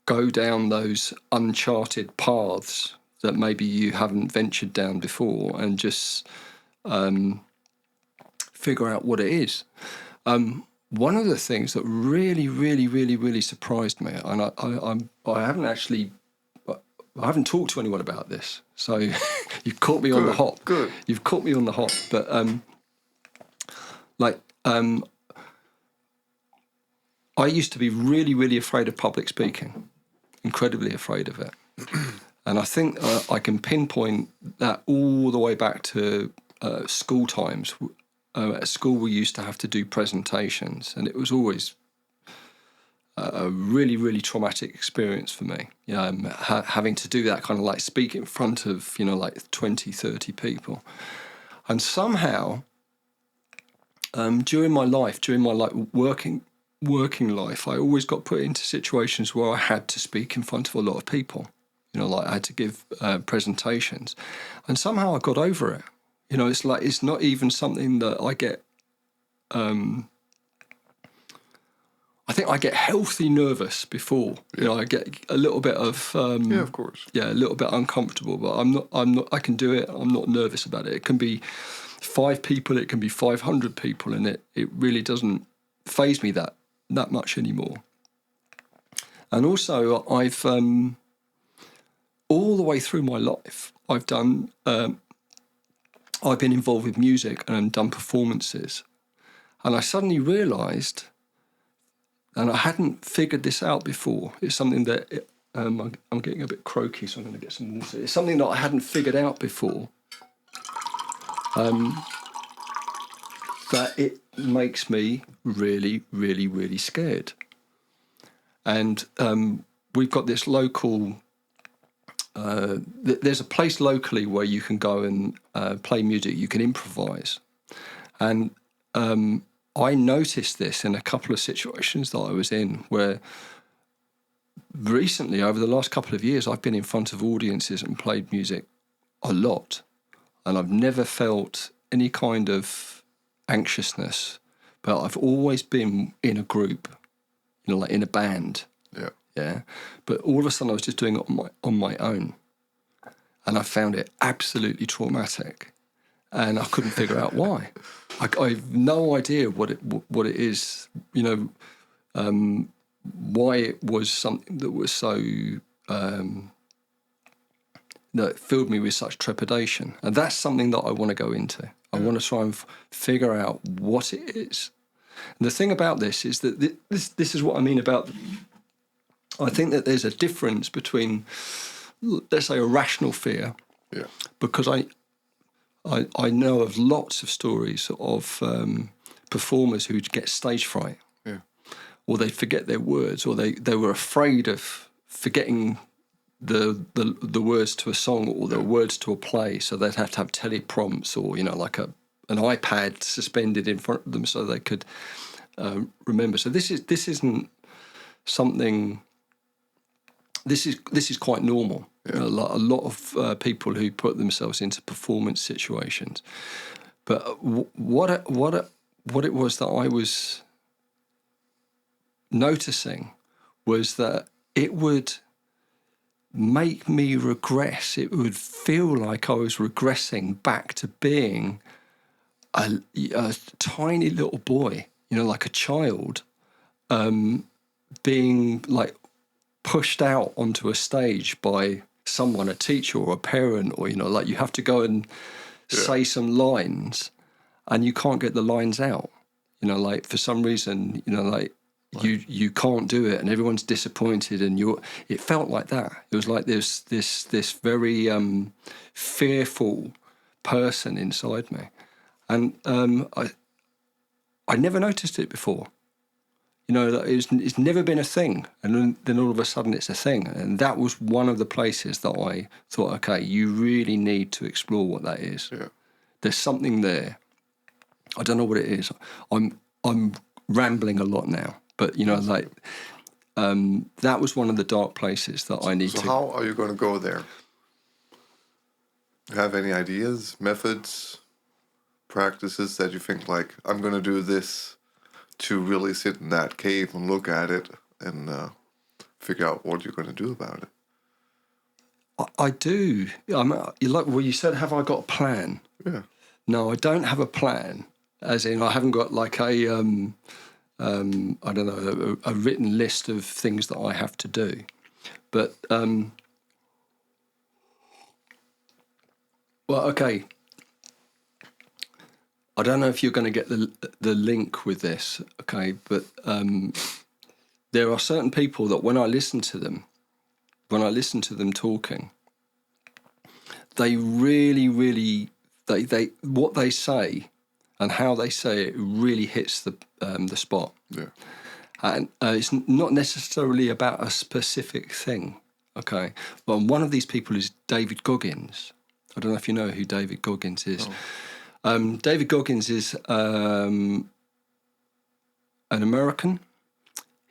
go down those uncharted paths that maybe you haven't ventured down before and just figure out what it is. One of the things that really, really, really, really surprised me, and I haven't talked to anyone about this, so you've caught me on the hop. Good. You've caught me on the hop, but I used to be really, really afraid of public speaking, incredibly afraid of it. And I think I can pinpoint that all the way back to school times. At school, we used to have to do presentations, and it was always a really, really traumatic experience for me. Having to do that kind of like speak in front of, 20, 30 people. And somehow, during my working life, I always got put into situations where I had to speak in front of a lot of people. I had to give presentations, and somehow I got over it. It's not even something that I get. I I think I get healthy nervous before. You know, I get a little bit of of course. a little bit uncomfortable, but I'm not. I can do it. I'm not nervous about it. It can be 5 people, it can be 500 people, and it really doesn't faze me that much anymore. And also, I've all the way through my life, I've done. I've been involved with music and done performances, and I suddenly realised. And I hadn't figured this out before. It's something that I'm getting a bit croaky, so I'm going to get some water. It's something that I hadn't figured out before. That it makes me really, really, really scared. And we've got this local. There's a place locally where you can go and play music. You can improvise, and. I noticed this in a couple of situations that I was in where recently, over the last couple of years, I've been in front of audiences and played music a lot. And I've never felt any kind of anxiousness, but I've always been in a group, you know, like in a band. Yeah. Yeah. But all of a sudden I was just doing it on my own. And I found it absolutely traumatic. And I couldn't figure out why. I've no idea what it is, you know, why it was something that was so that filled me with such trepidation, and that's something that I want to go into. I want to try and figure out what it is. And the thing about this is that this is what I mean about. I think that there's a difference between, let's say, a rational fear, because I know of lots of stories of performers who get stage fright, or they forget their words, or they were afraid of forgetting the words to a song or the words to a play, so they'd have to have teleprompts or, you know, like an iPad suspended in front of them so they could remember. So this isn't something. This is quite normal. You know, a lot of people who put themselves into performance situations. But what it was that I was noticing was that it would make me regress. It would feel like I was regressing back to being a tiny little boy, you know, like a child, being like pushed out onto a stage by someone, a teacher or a parent, or, you know, like you have to go and say some lines and you can't get the lines out, you know, like for some reason, you know, like you can't do it and everyone's disappointed, and it felt like that. It was like this very fearful person inside me, and I never noticed it before. You know, it's never been a thing, and then all of a sudden it's a thing. And that was one of the places that I thought, okay, you really need to explore what that is. Yeah. There's something there. I don't know what it is. I'm rambling a lot now, but, you know, like that was one of the dark places that I need to... So how are you going to go there? Do you have any ideas, methods, practices that you think, like, I'm going to do this to really sit in that cave and look at it and figure out what you're going to do about it? I do. You said, have I got a plan? Yeah. No, I don't have a plan. As in, I haven't got like a, I don't know, a written list of things that I have to do. But, well, okay. I don't know if you're going to get the link with this, okay, but there are certain people that when I listen to them talking, they really, really, they what they say and how they say it really hits the spot. Yeah. And it's not necessarily about a specific thing, okay? But one of these people is David Goggins. I don't know if you know who David Goggins is. Oh. David Goggins is an American.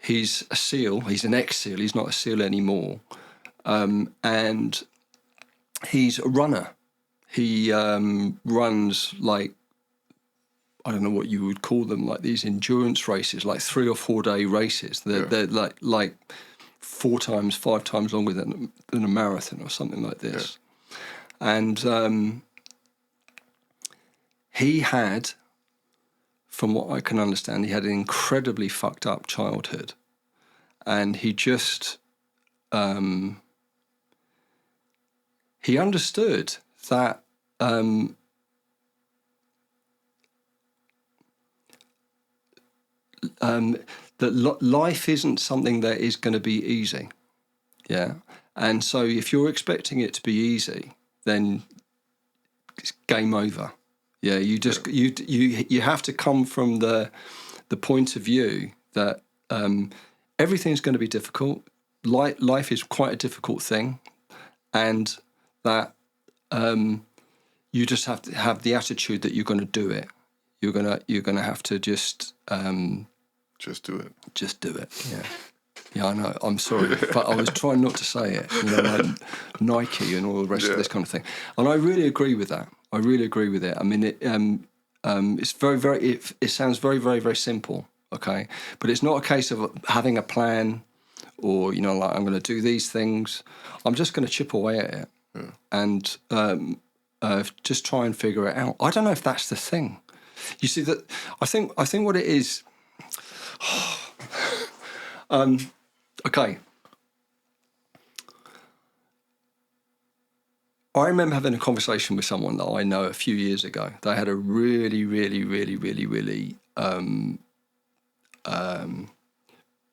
He's a SEAL. He's an ex-SEAL. He's not a SEAL anymore. And he's a runner. He runs like I don't know what you would call them, like these endurance races, like 3 or 4 day races. They're like 4 times, 5 times longer than a marathon or something like this. Yeah. And he had, from what I can understand, he had an incredibly fucked up childhood. And he just, he understood that that life isn't something that is going to be easy. Yeah. And so if you're expecting it to be easy, then it's game over. Yeah. You just, you have to come from the point of view that everything's going to be difficult. Life is quite a difficult thing. And that you just have to have the attitude that you're going to do it. You're gonna have to just do it. Just do it. Yeah. Yeah, I know. I'm sorry, but I was trying not to say it. You know, like Nike and all the rest of this kind of thing. And I really agree with that. I really agree with it. I mean, it's very. It sounds very, very, very simple. Okay, but it's not a case of having a plan, or you know, like I'm going to do these things. I'm just going to chip away at it and just try and figure it out. I don't know if that's the thing. You see that? I think what it is. Okay. I remember having a conversation with someone that I know a few years ago. They had a really, really, really, really, really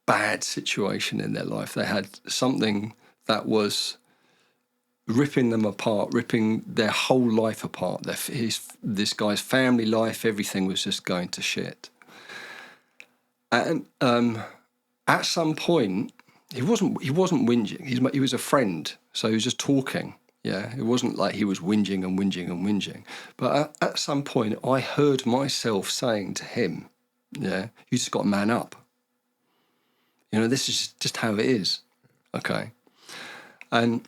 bad situation in their life. They had something that was ripping them apart, ripping their whole life apart. This guy's family life, everything was just going to shit. And at some point, he wasn't whinging. He was a friend, so he was just talking. Yeah, it wasn't like he was whinging and whinging and whinging. But at some point, I heard myself saying to him, "Yeah, you just got to man up. You know, this is just how it is." Okay, and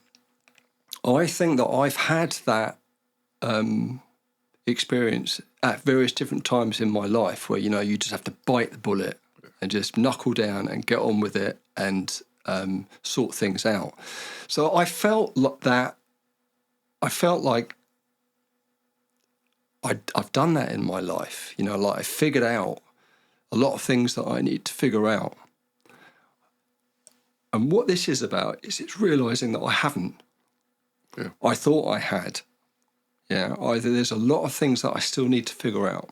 I think that I've had that experience at various different times in my life, where you know you just have to bite the bullet and just knuckle down and get on with it and sort things out. So I felt that. I felt like I've done that in my life. You know, like I figured out a lot of things that I need to figure out. And what this is about is it's realising that I haven't. Yeah. I thought I had. Yeah, there's a lot of things that I still need to figure out.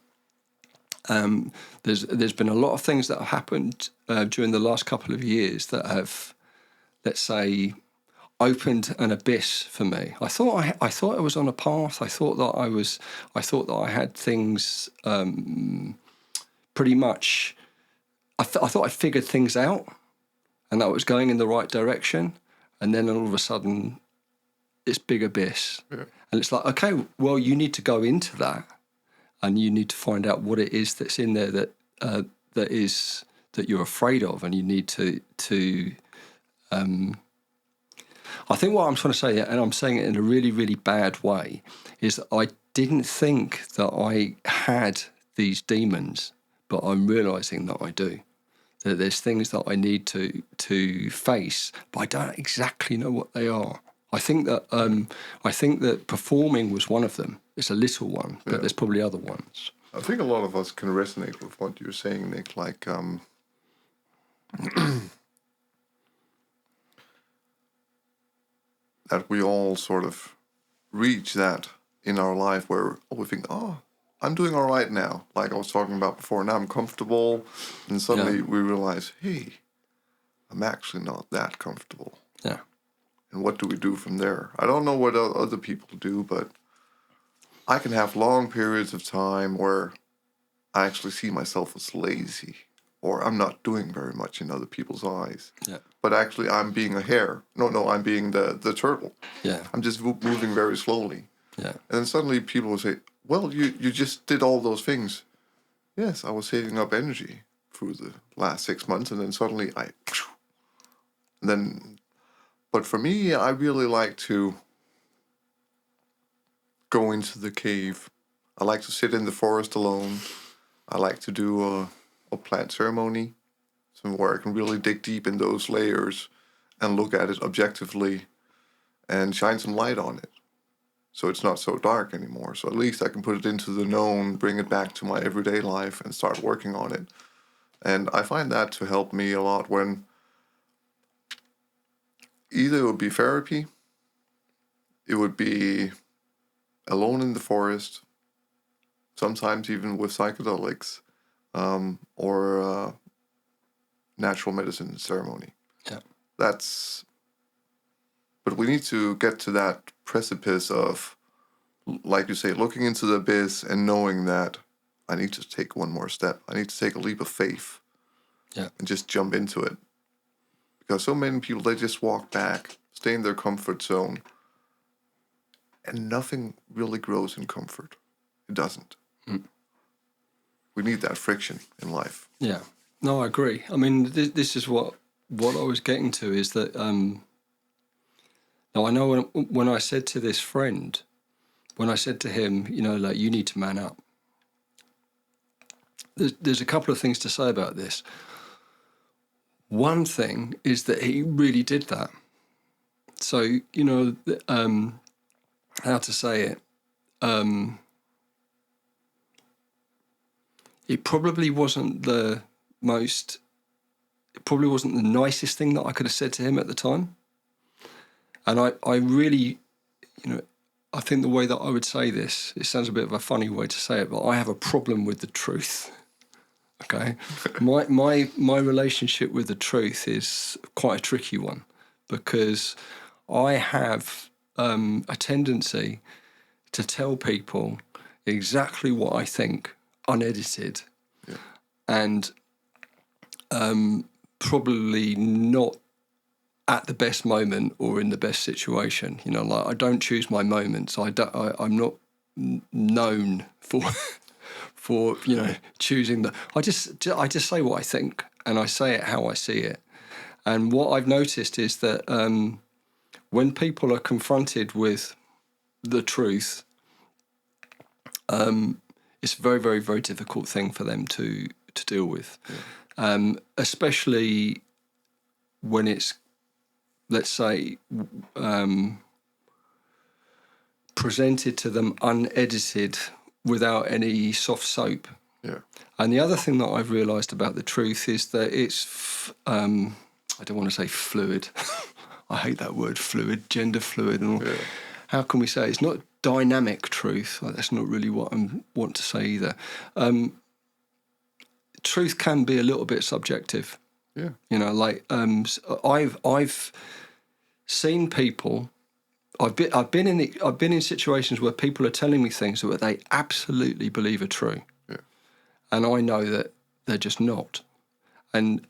There's been a lot of things that have happened during the last couple of years that have, let's say, opened an abyss for me. I thought I was on a path. I thought that I had things pretty much. I thought I figured things out, and that I was going in the right direction. And then all of a sudden, this big abyss, and it's like, okay, well, you need to go into that, and you need to find out what it is that's in there that you're afraid of, and you need to. I think what I'm trying to say, and I'm saying it in a really, really bad way, is that I didn't think that I had these demons, but I'm realising that I do. That there's things that I need to face, but I don't exactly know what they are. I think that performing was one of them. It's a little one, but there's probably other ones. I think a lot of us can resonate with what you're saying, Nick. Like, that we all sort of reach that in our life where we think, oh, I'm doing all right now. Like I was talking about before, now I'm comfortable. And suddenly we realize, hey, I'm actually not that comfortable. Yeah. And what do we do from there? I don't know what other people do, but I can have long periods of time where I actually see myself as lazy, or I'm not doing very much in other people's eyes. Yeah. But actually, I'm being a hare. No, I'm being the turtle. Yeah. I'm just moving very slowly. Yeah. And then suddenly people will say, well, you just did all those things. Yes, I was saving up energy through the last 6 months, and then suddenly but for me, I really like to go into the cave. I like to sit in the forest alone I like to do a plant ceremony, where I can really dig deep in those layers and look at it objectively and shine some light on it. So it's not so dark anymore. So at least I can put it into the known, bring it back to my everyday life and start working on it. And I find that to help me a lot when either it would be therapy, it would be alone in the forest, sometimes even with psychedelics, or natural medicine ceremony. Yeah. But we need to get to that precipice of, like you say, looking into the abyss and knowing that I need to take one more step. I need to take a leap of faith. Yeah. And just jump into it. Because so many people, they just walk back, stay in their comfort zone, and nothing really grows in comfort. It doesn't. Mm. We need that friction in life. Yeah. No, I agree. I mean, this is what I was getting to is that, now I know when I said to this friend, when I said to him, you know, like, you need to man up. There's a couple of things to say about this. One thing is that he really did that. So, you know, how to say it? It probably wasn't the nicest thing that I could have said to him at the time. And I really, you know, I think the way that I would say this, it sounds a bit of a funny way to say it, but I have a problem with the truth. Okay, my relationship with the truth is quite a tricky one, because I have a tendency to tell people exactly what I think, unedited, and probably not at the best moment or in the best situation. You know, like, I don't choose my moments. I'm not known for you know, choosing I just say what I think, and I say it how I see it. And what I've noticed is that when people are confronted with the truth, it's a very, very, very difficult thing for them to deal with, especially when it's, let's say, presented to them unedited, without any soft soap. Yeah. And the other thing that I've realised about the truth is that it's, I don't want to say fluid. I hate that word, fluid, gender fluid. And all. Yeah. How can we say it's not dynamic truth? That's not really what I want to say either. Truth can be a little bit subjective. Yeah. You know, like I've seen people. I've been in situations where people are telling me things that they absolutely believe are true, and I know that they're just not, and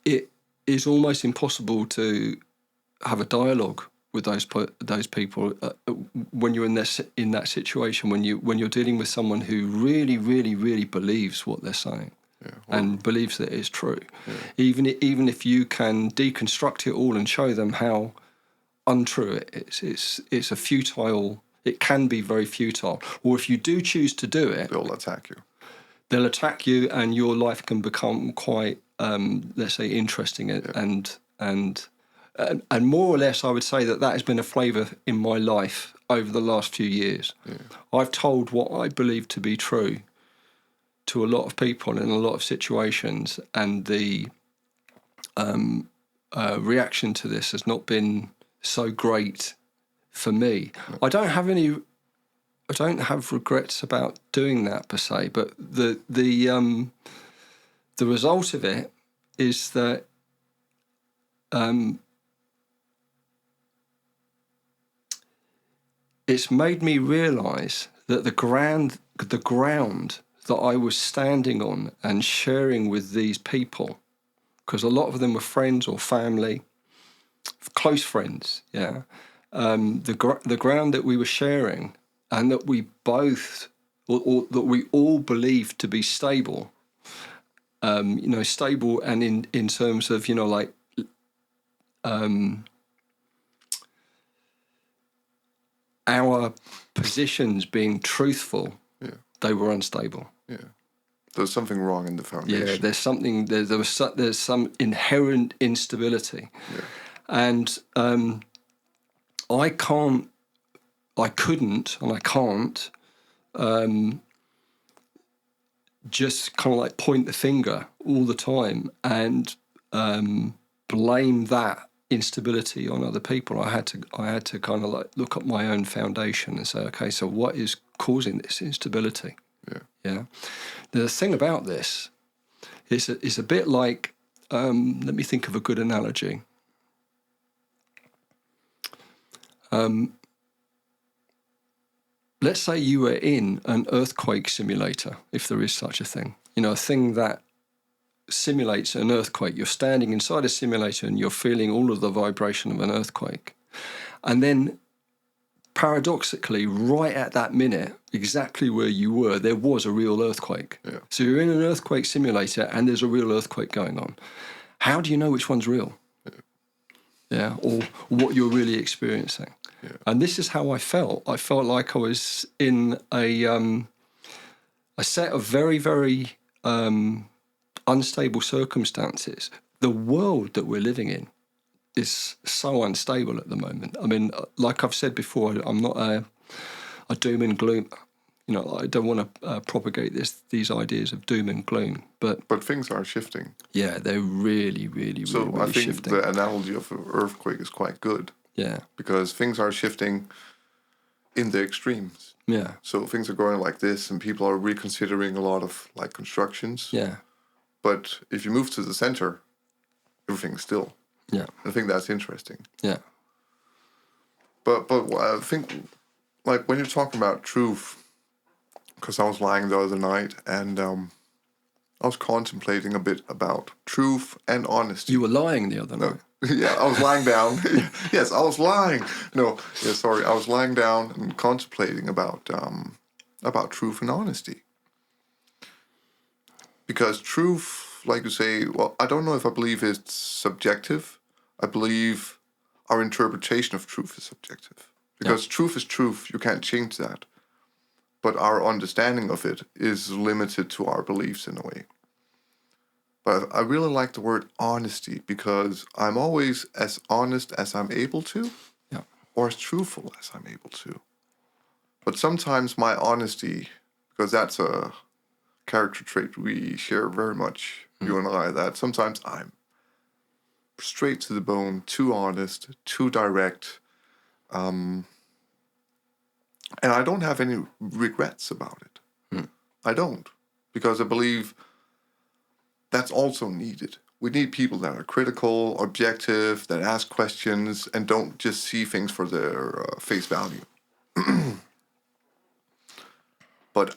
it is almost impossible to have a dialogue with those people when you're in that situation, when you're dealing with someone who really, really, really believes what they're saying. And believes that it's true, even if you can deconstruct it all and show them how untrue it is. It's a futile. It can be very futile. Or if you do choose to do it, they'll attack you. They'll attack you, and your life can become quite, let's say, interesting. And more or less, I would say that has been a flavour in my life over the last few years. Yeah. I've told what I believe to be true to a lot of people in a lot of situations, and the reaction to this has not been so great for me. I don't have regrets about doing that per se, but the result of it is that it's made me realise that the ground that I was standing on and sharing with these people, because a lot of them were friends or family, close friends, the ground that we were sharing, and that we both, or that we all believed to be stable, stable, and in terms of, like, our positions being truthful, they were unstable. Yeah. There's something wrong in the foundation. Yeah, there's something. There's some inherent instability, and I couldn't, and I can't just kind of like point the finger all the time and blame that instability on other people. I had to kind of like look at my own foundation and say, okay, so what is causing this instability? Yeah. The thing about this is a bit like, let me think of a good analogy. Let's say you were in an earthquake simulator, if there is such a thing. You know, a thing that simulates an earthquake. You're standing inside a simulator and you're feeling all of the vibration of an earthquake. And then, paradoxically, right at that minute, exactly where you were, there was a real earthquake. Yeah. So you're in an earthquake simulator and there's a real earthquake going on. How do you know which one's real? Yeah, or what you're really experiencing. Yeah. And this is how I felt. I felt like I was in a set of very, very unstable circumstances. The world that we're living in is so unstable at the moment. I mean, like I've said before, I'm not a doom and gloom. You know, I don't want to propagate these ideas of doom and gloom. But things are shifting. Yeah, they're really, really, so really, I think shifting. The analogy of an earthquake is quite good. Yeah. Because things are shifting in the extremes. Yeah. So things are going like this, and people are reconsidering a lot of like constructions. Yeah. But if you move to the center, everything's still. Yeah. I think that's interesting. Yeah. But I think, like, when you're talking about truth, because I was lying the other night and I was contemplating a bit about truth and honesty. You were lying the other night. Yeah, I was lying down. Yes, I was lying. No, yeah, sorry. I was lying down and contemplating about truth and honesty. Because truth, like you say, well, I don't know if I believe it's subjective. I believe our interpretation of truth is subjective. Because truth is truth. You can't change that. But our understanding of it is limited to our beliefs in a way. But I really like the word honesty because I'm always as honest as I'm able to, or as truthful as I'm able to. But sometimes my honesty, because that's a character trait we share very much, you and I, that sometimes I'm straight to the bone, too honest, too direct, and I don't have any regrets about it. I don't, because I believe that's also needed. We need people that are critical, objective, that ask questions, and don't just see things for their face value. But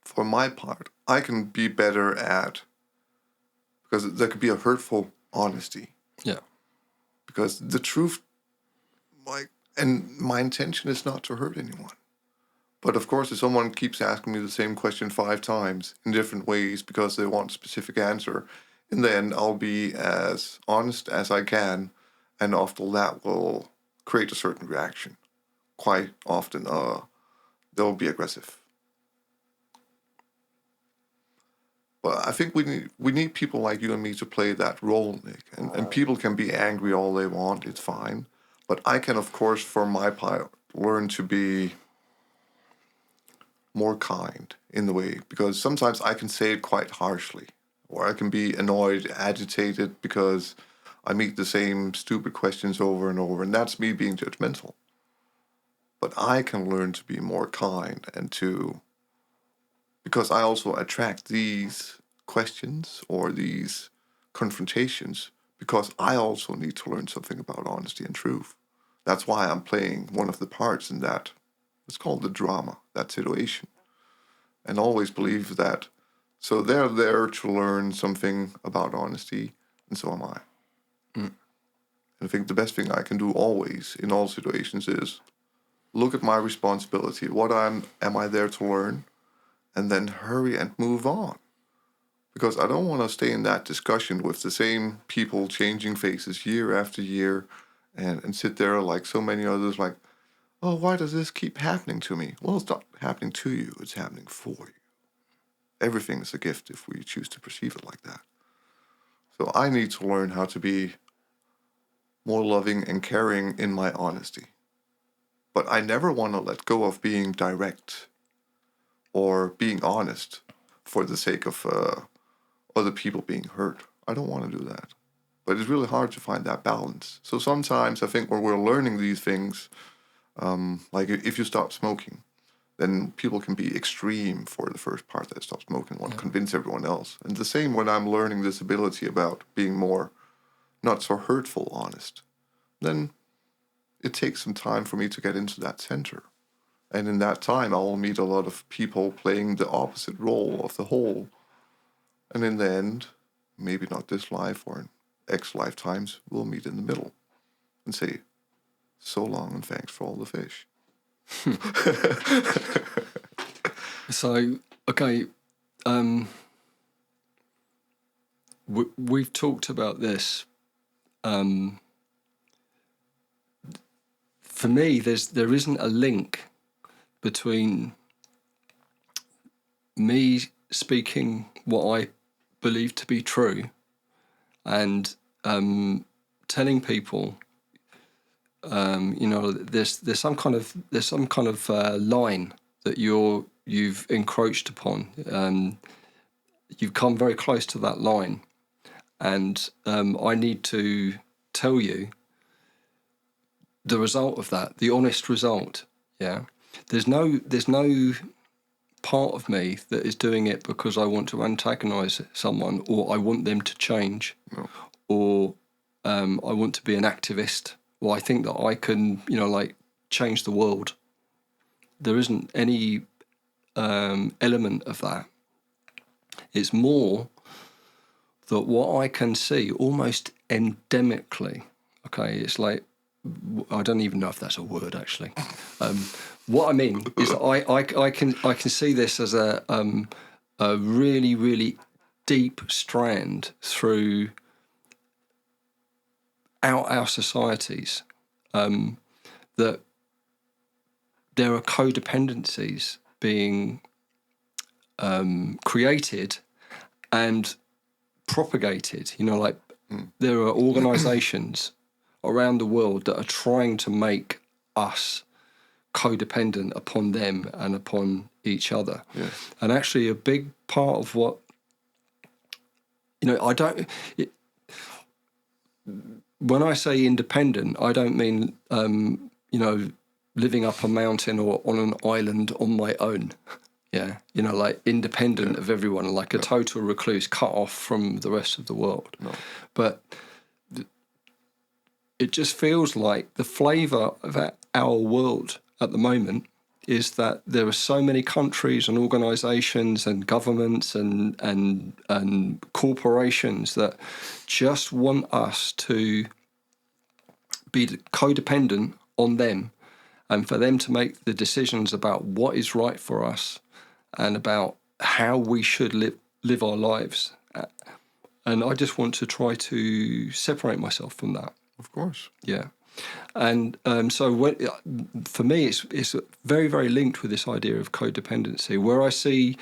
for my part, I can be better at, because there could be a hurtful honesty. Yeah. Because the truth, and my intention is not to hurt anyone. But of course, if someone keeps asking me the same question 5 times in different ways because they want a specific answer, in the end, I'll be as honest as I can, and often that will create a certain reaction. Quite often, they'll be aggressive. But I think we need people like you and me to play that role, Nick. And people can be angry all they want, it's fine. But I can, of course, for my part, learn to be more kind in the way, because sometimes I can say it quite harshly, or I can be annoyed, agitated because I meet the same stupid questions over and over, and that's me being judgmental. But I can learn to be more kind because I also attract these questions or these confrontations because I also need to learn something about honesty and truth. That's why I'm playing one of the parts in that. It's called the drama, that situation. And always believe that. So they're there to learn something about honesty, and so am I. And I think the best thing I can do always, in all situations, is look at my responsibility. What am I there to learn? And then hurry and move on. Because I don't want to stay in that discussion with the same people changing faces year after year and sit there like so many others like, oh, why does this keep happening to me? Well, it's not happening to you, it's happening for you. Everything is a gift if we choose to perceive it like that. So I need to learn how to be more loving and caring in my honesty. But I never want to let go of being direct or being honest for the sake of other people being hurt. I don't want to do that. But it's really hard to find that balance. So sometimes I think when we're learning these things, like if you stop smoking, then people can be extreme for the first part that stop smoking, want to convince everyone else. And the same when I'm learning this ability about being more not so hurtful, honest, then it takes some time for me to get into that center. And in that time, I will meet a lot of people playing the opposite role of the whole. And in the end, maybe not this life or in X lifetimes, we'll meet in the middle and say, so long and thanks for all the fish. So, okay, we've talked about this. For me, there isn't a link between me speaking what I believe to be true and telling people, there's some kind of line that you've encroached upon. You've come very close to that line, and I need to tell you the result of that, the honest result. Yeah, there's no part of me that is doing it because I want to antagonize someone or I want them to change, or I want to be an activist. Well, I think that I can, change the world. There isn't any element of that. It's more that what I can see almost endemically, okay, it's like, I don't even know if that's a word actually. What I mean is that I can see this as a really, really deep strand through our societies, that there are codependencies being created and propagated. There are organisations around the world that are trying to make us codependent upon them and upon each other. Yeah. And actually a big part of what, when I say independent, I don't mean, living up a mountain or on an island on my own. Yeah. Like independent of everyone, like a total recluse, cut off from the rest of the world. No. But it just feels like the flavour of our world at the moment is that there are so many countries and organisations and governments and corporations that just want us to be codependent on them and for them to make the decisions about what is right for us and about how we should live our lives. And I just want to try to separate myself from that. Of course. Yeah. And so for me, it's very, very linked with this idea of codependency, where I see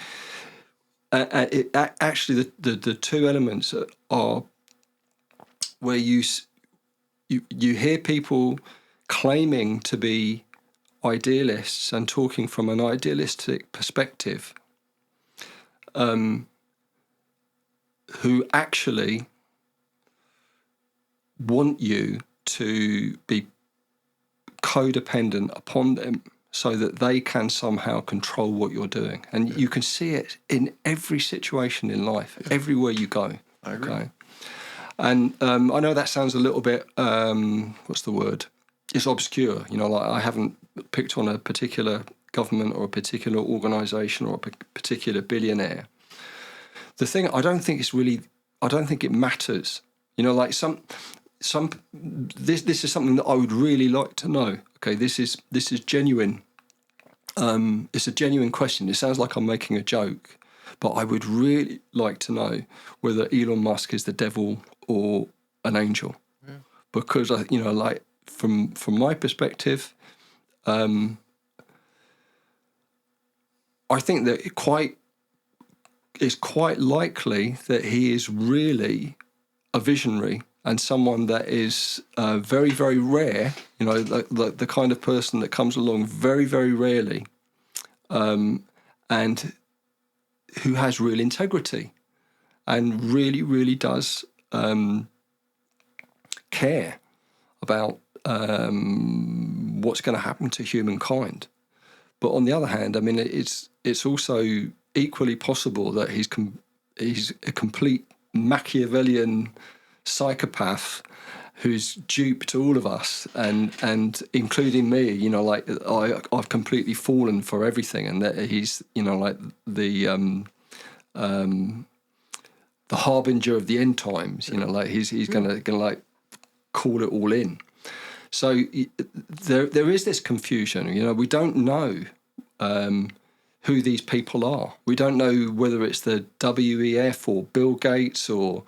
actually the two elements are where you hear people claiming to be idealists and talking from an idealistic perspective, who actually want you to be codependent upon them so that they can somehow control what you're doing. And you can see it in every situation in life, everywhere you go. I agree. Okay? And I know that sounds a little bit, what's the word? It's obscure. Like I haven't picked on a particular government or a particular organisation or a particular billionaire. The thing, I don't think it matters. Like this is something that I would really like to know. Okay, this is genuine. It's a genuine question. It sounds like I'm making a joke, but I would really like to know whether Elon Musk is the devil or an angel. Yeah. Because from my perspective, I think that it's quite likely that he is really a visionary and someone that is very, very rare, you know, the kind of person that comes along very, very rarely, and who has real integrity and really, really does care about what's going to happen to humankind. But on the other hand, I mean, it's also equally possible that he's a complete Machiavellian psychopath who's duped all of us, and including me. You know, like I've completely fallen for everything, and that he's, you know, like the harbinger of the end times. You know, like he's gonna like call it all in. So there is this confusion. You know, we don't know who these people are. We don't know whether it's the WEF or Bill Gates or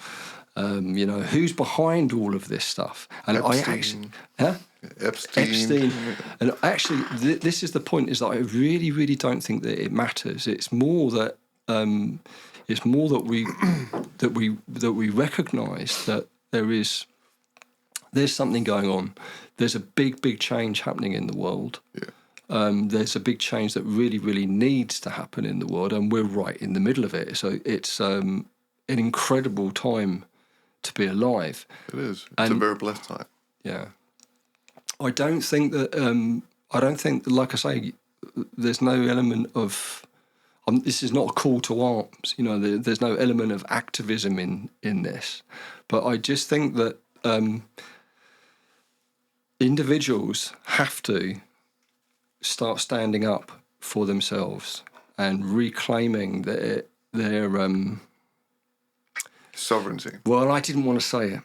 you know, who's behind all of this stuff. And Epstein. Epstein. And actually, this is the point: is that I really, really don't think that it matters. It's more that we recognise that there's something going on. There's a big change happening in the world. Yeah. There's a big change that really, really needs to happen in the world, and we're right in the middle of it. So it's an incredible time to be alive. It is. It's a very blessed time. Yeah. I don't think, like I say, there's no element of, this is not a call to arms, you know, there's no element of activism in this. But I just think that individuals have to start standing up for themselves and reclaiming their sovereignty. Well, I didn't want to say it.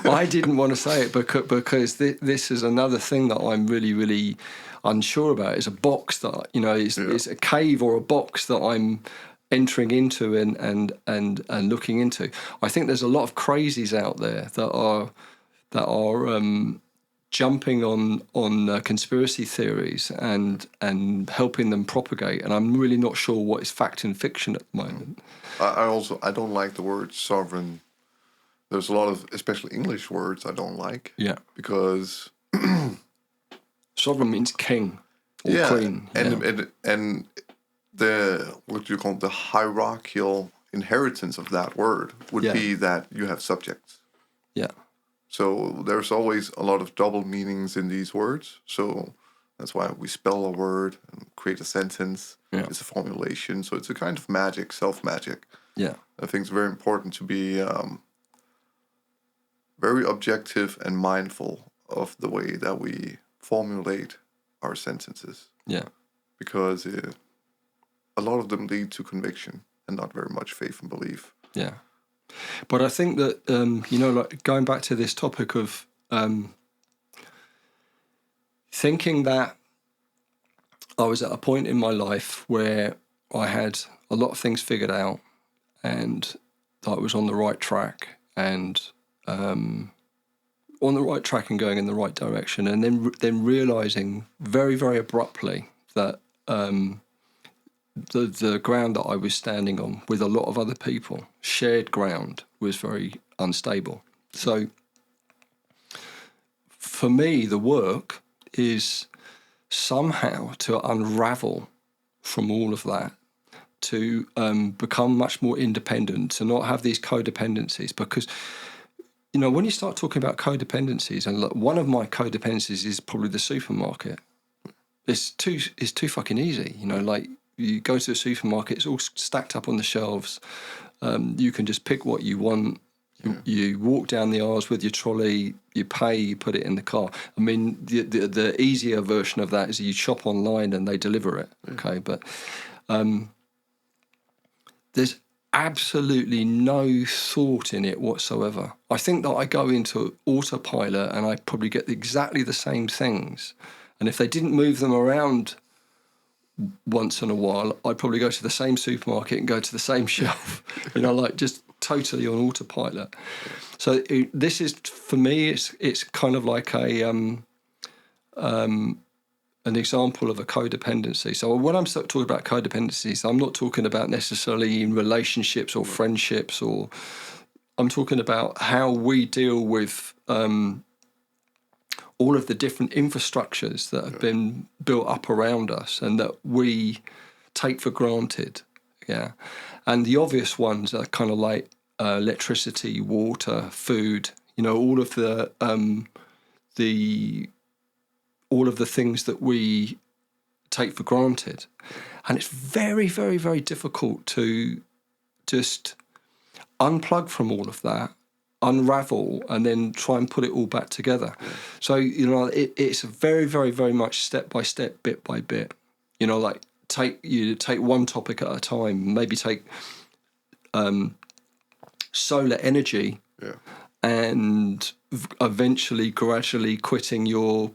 I didn't want to say it because this is another thing that I'm really, really unsure about. It's a box that, you know, it's a cave or a box that I'm entering into and looking into. I think there's a lot of crazies out there that are jumping on conspiracy theories and helping them propagate, and I'm really not sure what is fact and fiction at the moment. I don't like the word sovereign. There's a lot of, especially English words, I don't like. Yeah. Because sovereign means king or queen. And the, what do you call it, the hierarchical inheritance of that word would be that you have subjects. Yeah. So there's always a lot of double meanings in these words. So that's why we spell a word and create a sentence. Yeah. It's a formulation. So it's a kind of magic, self-magic. Yeah. I think it's very important to be very objective and mindful of the way that we formulate our sentences. Yeah. Because a lot of them lead to conviction and not very much faith and belief. Yeah. But I think that, you know, like going back to this topic of thinking that I was at a point in my life where I had a lot of things figured out and that I was on the right track and on the right track and going in the right direction, and then realising very, very abruptly that the ground that I was standing on with a lot of other people, shared ground, was very unstable. So for me, the work is somehow to unravel from all of that, to become much more independent, to not have these codependencies. Because, you know, when you start talking about codependencies, and look, one of my codependencies is probably the supermarket. It's too fucking easy, you know, like, you go to the supermarket, it's all stacked up on the shelves. You can just pick what you want. You walk down the aisles with your trolley, you pay, you put it in the car. I mean, the easier version of that is you shop online and they deliver it, okay? But there's absolutely no thought in it whatsoever. I think that I go into autopilot and I probably get exactly the same things. And if they didn't move them around once in a while, I'd probably go to the same supermarket and go to the same shelf, you know, like just totally on autopilot. So this is, for me, it's kind of like a an example of a codependency. So when I'm talking about codependencies, I'm not talking about necessarily in relationships or friendships, or I'm talking about how we deal with all of the different infrastructures that have been built up around us and that we take for granted. Yeah. And the obvious ones are kind of like electricity, water, food, all of the things that we take for granted. And it's very, very, very difficult to just unplug from all of that, unravel, and then try and put it all back together. Yeah. So, it's very, very, very much step by step, bit by bit. Like take one topic at a time, maybe take solar energy and eventually gradually quitting your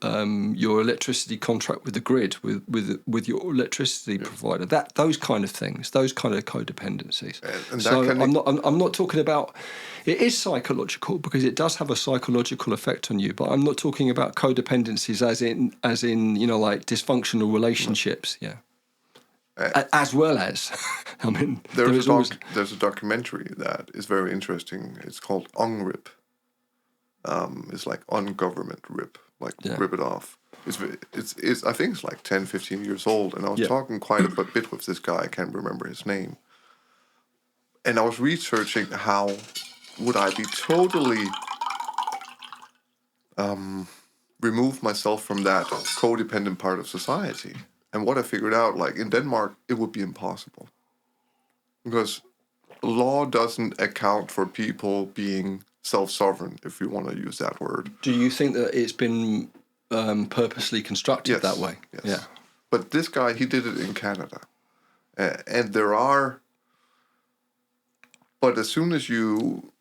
electricity contract with the grid, with your electricity provider. Those kind of things, those kind of codependencies. And so I'm not talking about. It is psychological because it does have a psychological effect on you, but I'm not talking about codependencies as in like dysfunctional relationships. Yeah. As well as, there's a documentary that is very interesting. It's called UNGRIP. It's like ungovernment rip, rip it off. It's I think it's like 10, 15 years old, and I was talking quite a bit with this guy. I can't remember his name, and I was researching how would I be totally remove myself from that codependent part of society. And what I figured out, like in Denmark, it would be impossible. Because law doesn't account for people being self-sovereign, if you want to use that word. Do you think that it's been purposely constructed that way? Yes. Yeah. But this guy, he did it in Canada. And there are... But as soon as you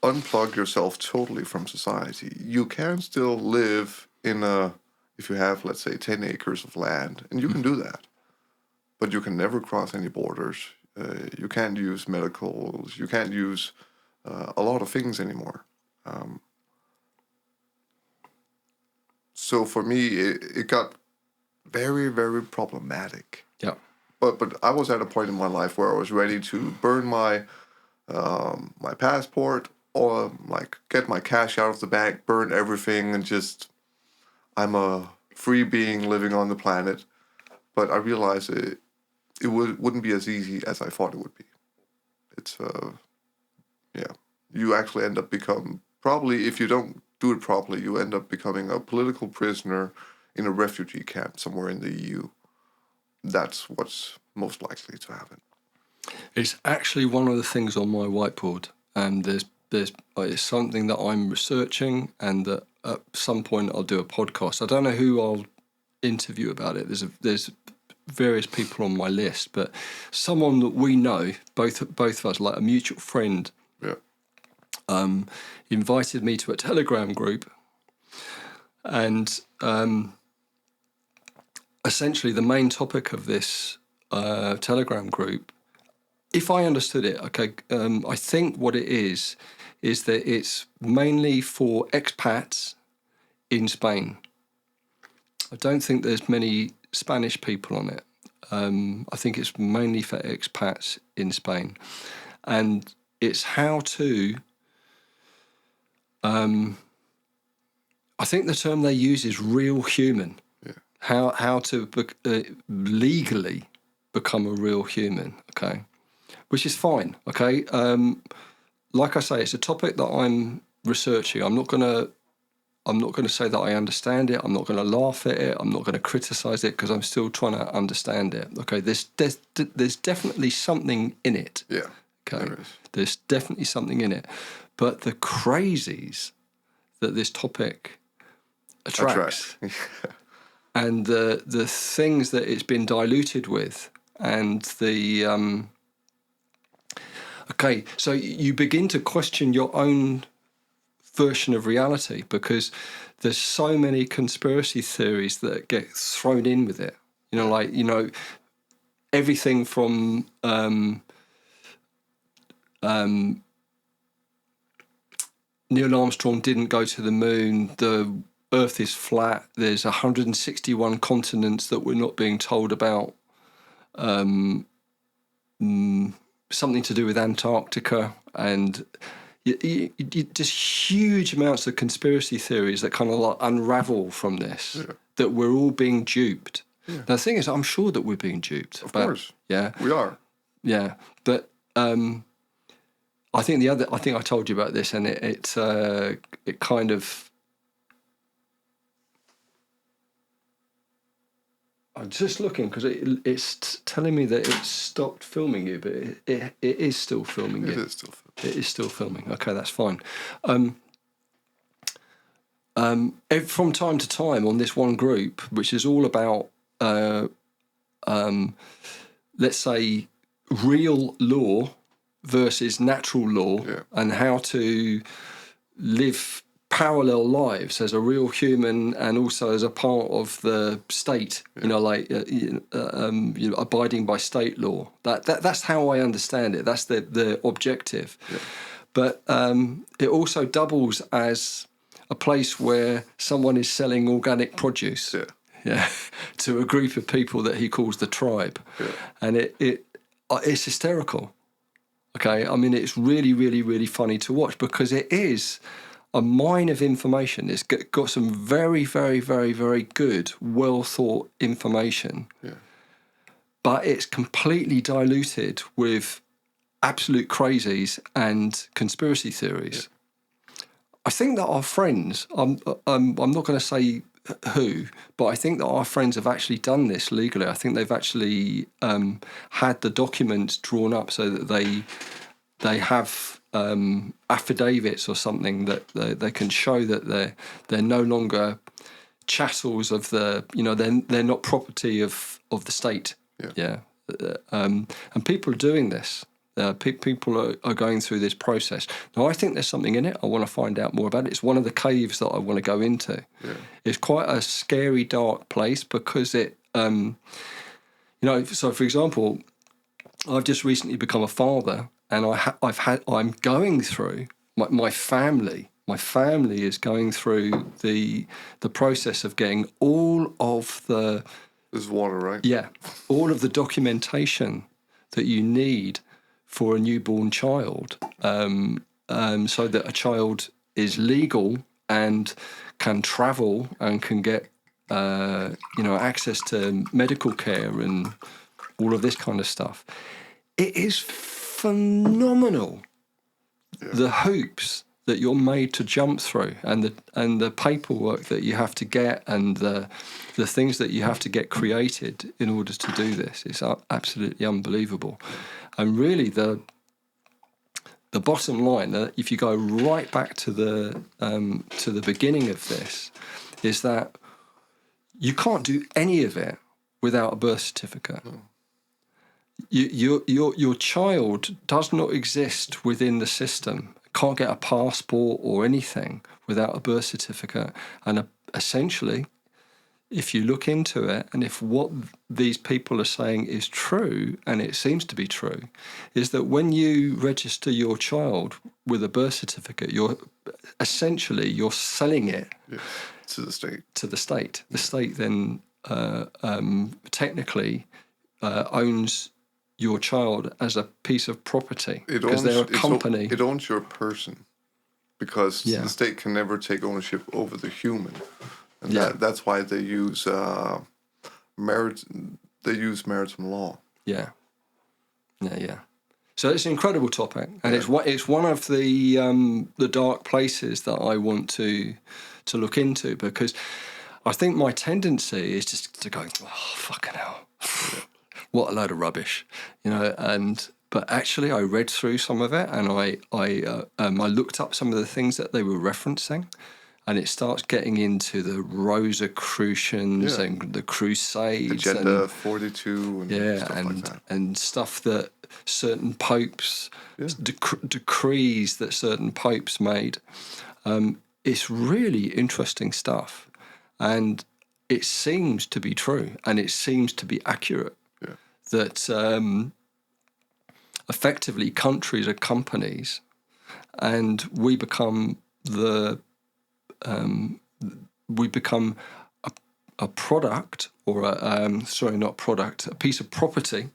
unplug yourself totally from society, you can still live in a... If you have, let's say, 10 acres of land, and you can do that. But you can never cross any borders. You can't use medicals. You can't use a lot of things anymore. So for me, it got very, very problematic. Yeah. But I was at a point in my life where I was ready to burn my my passport or like get my cash out of the bank, burn everything, and just... I'm a free being living on the planet, but I realized it wouldn't be as easy as I thought it would be. It's you actually end up probably if you don't do it properly, you end up becoming a political prisoner in a refugee camp somewhere in the EU. That's what's most likely to happen. It's actually one of the things on my whiteboard, and it's something that I'm researching, and that at some point I'll do a podcast. I don't know who I'll interview about it. There's various people on my list, but someone that we know, both of us, like a mutual friend, invited me to a Telegram group, and essentially the main topic of this Telegram group, if I understood it, I think what it is that it's mainly for expats in Spain. I don't think there's many Spanish people on it. I think it's mainly for expats in Spain. And it's how to... I think the term they use is real human. Yeah. How to legally become a real human, okay? Which is fine, okay? Like I say, it's a topic that I'm researching. I'm not gonna say that I understand it. I'm not gonna laugh at it. I'm not gonna criticize it because I'm still trying to understand it. Okay, there's definitely something in it. Yeah. Okay. There's definitely something in it. But the crazies that this topic attracts and the things that it's been diluted with, and the okay, so you begin to question your own version of reality because there's so many conspiracy theories that get thrown in with it. Everything from Neil Armstrong didn't go to the moon, the Earth is flat. There's 161 continents that we're not being told about. Something to do with Antarctica, and just huge amounts of conspiracy theories that kind of like unravel from this, that we're all being duped. Yeah. Now, the thing is, I'm sure that we're being duped. Of course. Yeah. We are. Yeah. But I think I told you about this, and it kind of, I'm just looking because it's telling me that it's stopped filming you, but it is still filming you. It is still filming. It is still filming. Okay, that's fine. From time to time on this one group, which is all about, let's say, real law versus natural law, and how to live parallel lives as a real human and also as a part of the state, abiding by state law. That's how I understand it. That's the objective. Yeah. But it also doubles as a place where someone is selling organic produce. Yeah, to a group of people that he calls the tribe. Yeah. And it's hysterical. Okay, I mean, it's really, really, really funny to watch because it is a mine of information. It's got some very, very, very, very good, well-thought information. Yeah. But it's completely diluted with absolute crazies and conspiracy theories. Yeah. I think that our friends, I'm not going to say who, but I think that our friends have actually done this legally. I think they've actually had the documents drawn up so that they have affidavits or something that they can show that they're no longer chattels of the, they're not property of the state. Yeah. And people are doing this. People are going through this process. Now, I think there's something in it. I want to find out more about it. It's one of the caves that I want to go into. Yeah. It's quite a scary, dark place because it, so for example, I've just recently become a father, and I'm going through my family. My family is going through the process of getting all of the. There's water, right? Yeah, all of the documentation that you need for a newborn child, so that a child is legal and can travel and can get, access to medical care and all of this kind of stuff. It is phenomenal, the hoops that you're made to jump through, and the paperwork that you have to get, and the things that you have to get created in order to do this. It's absolutely unbelievable. And really, the bottom line, if you go right back to the beginning of this, is that you can't do any of it without a birth certificate. No. Your child does not exist within the system. Can't get a passport or anything without a birth certificate. And essentially, if you look into it, and if what these people are saying is true, and it seems to be true, is that when you register your child with a birth certificate, you're selling it to the state. To the state. The state then technically owns your child as a piece of property because they're a company. It owns your person because the state can never take ownership over the human. And that's why they use maritime law. Yeah. So it's an incredible topic, and it's one of the dark places that I want to look into, because I think my tendency is just to go, oh, fucking hell, what a load of rubbish, But actually, I read through some of it, and I looked up some of the things that they were referencing. And it starts getting into the Rosicrucians and the Crusades, Agenda 42, and stuff like that. And stuff that certain popes, decrees that certain popes made. It's really interesting stuff, and it seems to be true, and it seems to be accurate. Yeah. That effectively countries are companies, and we become we become a product, or a piece of property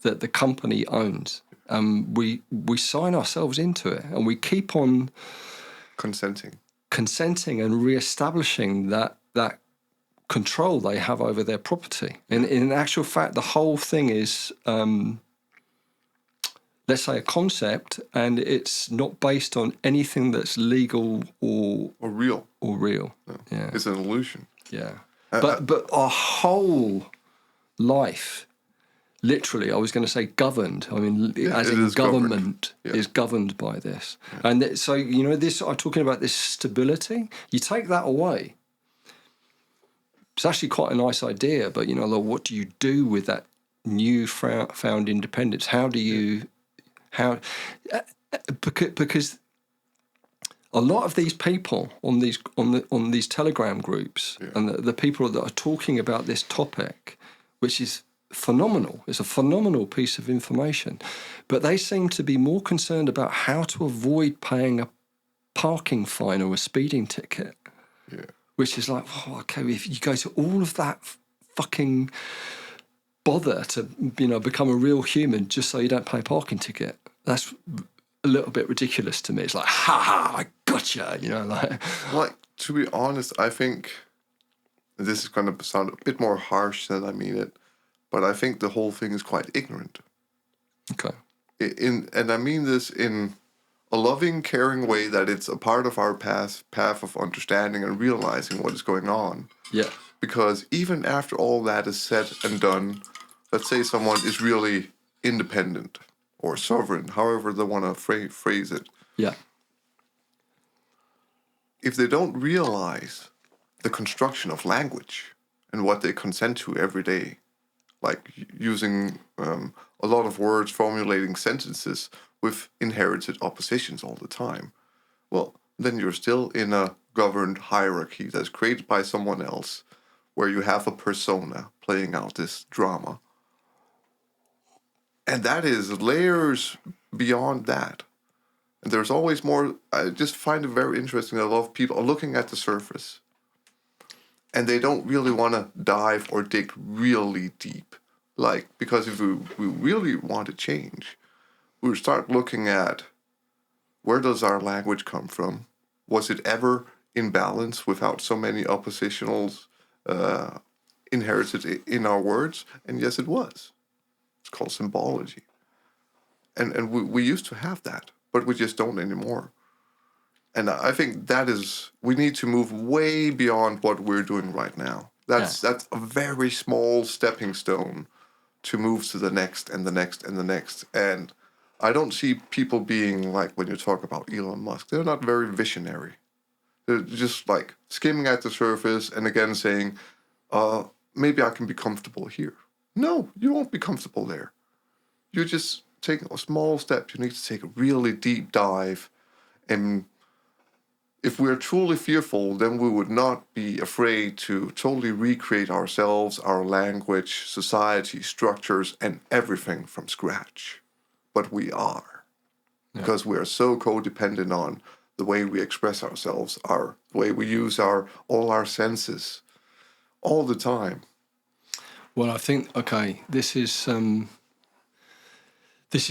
that the company owns. We sign ourselves into it, and we keep on consenting and re-establishing that control they have over their property. And in actual fact, the whole thing is, let's say, a concept, and it's not based on anything that's legal or real. Yeah. It's an illusion. Yeah. But our whole life, literally, I was going to say governed. I mean, as in government is governed by this. Yeah. And so, this, I'm talking about this stability. You take that away. It's actually quite a nice idea, but, like, what do you do with that new found independence? How do you... Because a lot of these people on these Telegram groups and the people that are talking about this topic, which is phenomenal, it's a phenomenal piece of information, but they seem to be more concerned about how to avoid paying a parking fine or a speeding ticket, which is like, okay, if you go to all of that fucking bother to become a real human just so you don't pay a parking ticket, that's a little bit ridiculous to me. It's like, I gotcha, like, to be honest, I think this is going to sound a bit more harsh than I mean it, but I think the whole thing is quite ignorant. Okay. And I mean this in a loving, caring way, that it's a part of our path of understanding and realizing what is going on. Yeah. Because even after all that is said and done, let's say someone is really independent or sovereign, however they want to phrase it. Yeah. If they don't realize the construction of language and what they consent to every day, like using a lot of words, formulating sentences with inherited oppositions all the time, well, then you're still in a governed hierarchy that's created by someone else, where you have a persona playing out this drama. And that is layers beyond that. And there's always more. I just find it very interesting that a lot of people are looking at the surface, and they don't really want to dive or dig really deep. Like, because if we really want to change, we would start looking at, where does our language come from? Was it ever in balance without so many oppositionals inherited in our words? And yes, it was. It's called symbology. And we used to have that, but we just don't anymore. And I think we need to move way beyond what we're doing right now. That's a very small stepping stone to move to the next and the next and the next. And I don't see people being like, when you talk about Elon Musk, they're not very visionary. They're just like skimming at the surface and again saying, maybe I can be comfortable here. No, you won't be comfortable there. You're just taking a small step. You need to take a really deep dive. And if we're truly fearful, then we would not be afraid to totally recreate ourselves, our language, society, structures, and everything from scratch. But we are. Because we are so codependent on the way we express ourselves, the way we use all our senses all the time. Well, I think, this is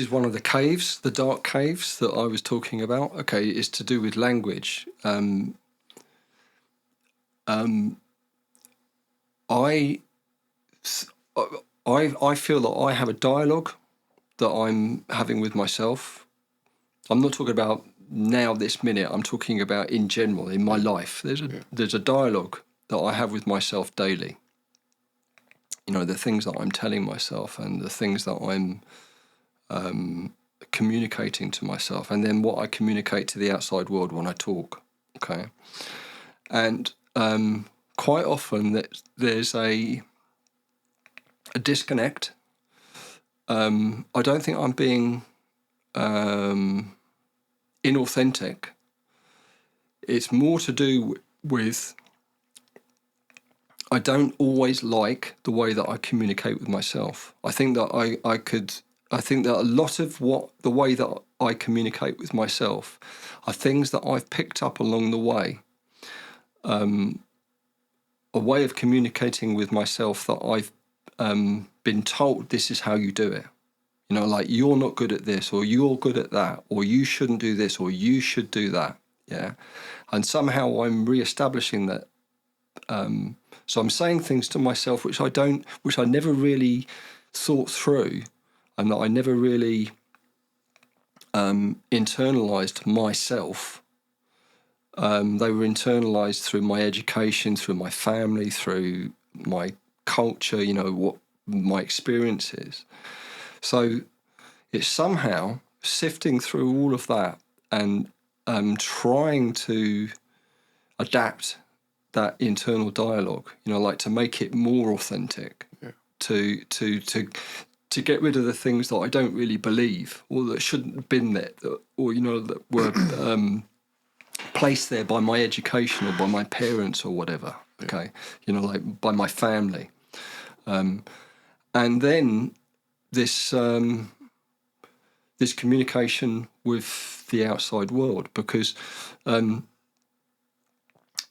one of the caves, the dark caves that I was talking about. Okay, is to do with language. I feel that I have a dialogue that I'm having with myself. I'm not talking about now, this minute. I'm talking about in general, in my life. There's a dialogue that I have with myself daily. The things that I'm telling myself and the things that I'm communicating to myself, and then what I communicate to the outside world when I talk. Okay, and quite often there's a disconnect. I don't think I'm being inauthentic. It's more to do with, I don't always like the way that I communicate with myself. I think that I think that a lot of the way that I communicate with myself are things that I've picked up along the way, a way of communicating with myself that I've been told this is how you do it. You know, like, you're not good at this, or you're good at that, or you shouldn't do this, or you should do that. Yeah. And somehow I'm re-establishing that. So I'm saying things to myself which I never really thought through, and that I never really internalized myself. They were internalized through my education, through my family, through my culture, you know, what my experience is. So it's somehow sifting through all of that and trying to adapt that internal dialogue, you know, like to make it more authentic, to get rid of the things that I don't really believe, or that shouldn't have been there, or, you know, that were placed there by my education or by my parents or whatever. Okay, you know, like by my family, and then this this communication with the outside world, because I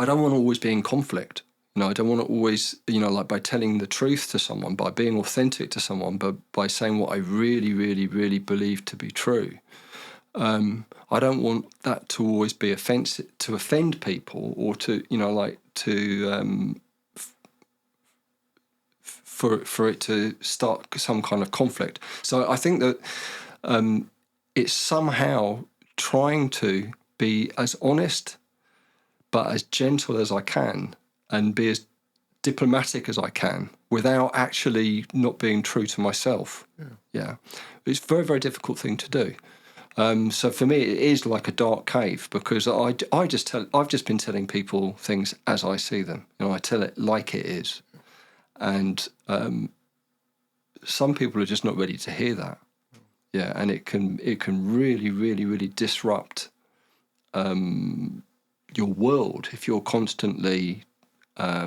don't want to always be in conflict. You know, I don't want to always, you know, like by telling the truth to someone, by being authentic to someone, but by saying what I really, really, really believe to be true. I don't want that to always be offensive, to offend people, or to, you know, like to for it to start some kind of conflict. So I think that it's somehow trying to be as honest but as gentle as I can, and be as diplomatic as I can, without actually not being true to myself. Yeah. It's a very, very difficult thing to do. So for me, it is like a dark cave, because I've just been telling people things as I see them. You know, I tell it like it is. And some people are just not ready to hear that. Yeah, and it can really, really, really disrupt your world if you're constantly, I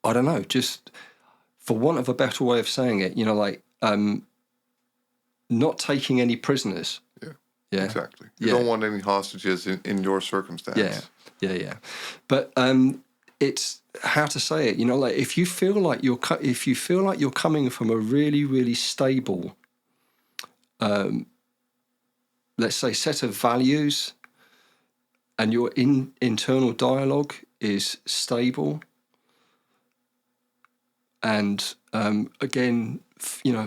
don't know, just for want of a better way of saying it, you know, like not taking any prisoners. Yeah, exactly. You don't want any hostages in your circumstance. Yeah. But it's how to say it. You know, like if you feel like you're coming from a really, really stable, let's say, set of values, and your internal dialogue is stable, and again, you know,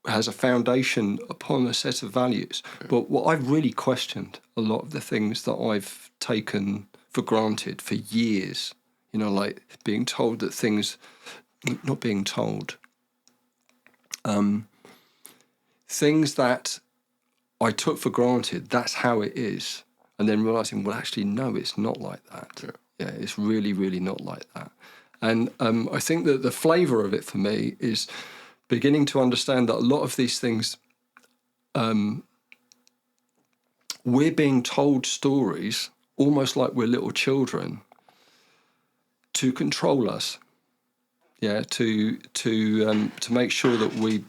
has a foundation upon a set of values. But what I've really questioned a lot of the things that I've taken for granted for years, you know, like being told that things, not being told, things that I took for granted, that's how it is. And then realizing, well, actually, no, it's not like that. Yeah, it's really, really not like that. And I think that the flavour of it for me is beginning to understand that a lot of these things, we're being told stories almost like we're little children to control us. Yeah, to make sure that we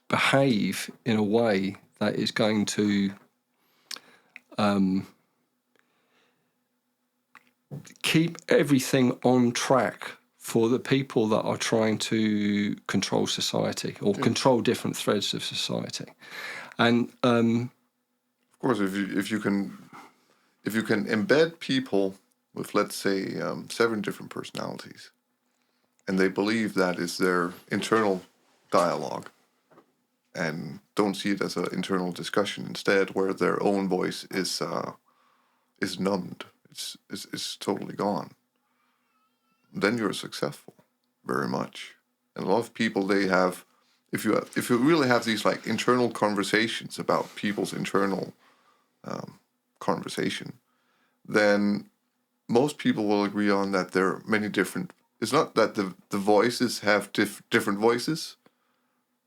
behave in a way that is going to keep everything on track for the people that are trying to control society, or control different threads of society. And of course, if you can embed people with, let's say, 7 different personalities, and they believe that is their internal dialogue, and don't see it as an internal discussion instead, where their own voice is numbed, it's totally gone, then you're successful, very much. And a lot of people, they have, if you really have these like internal conversations about people's internal conversation, then most people will agree on that there are many different. It's not that the voices have different voices,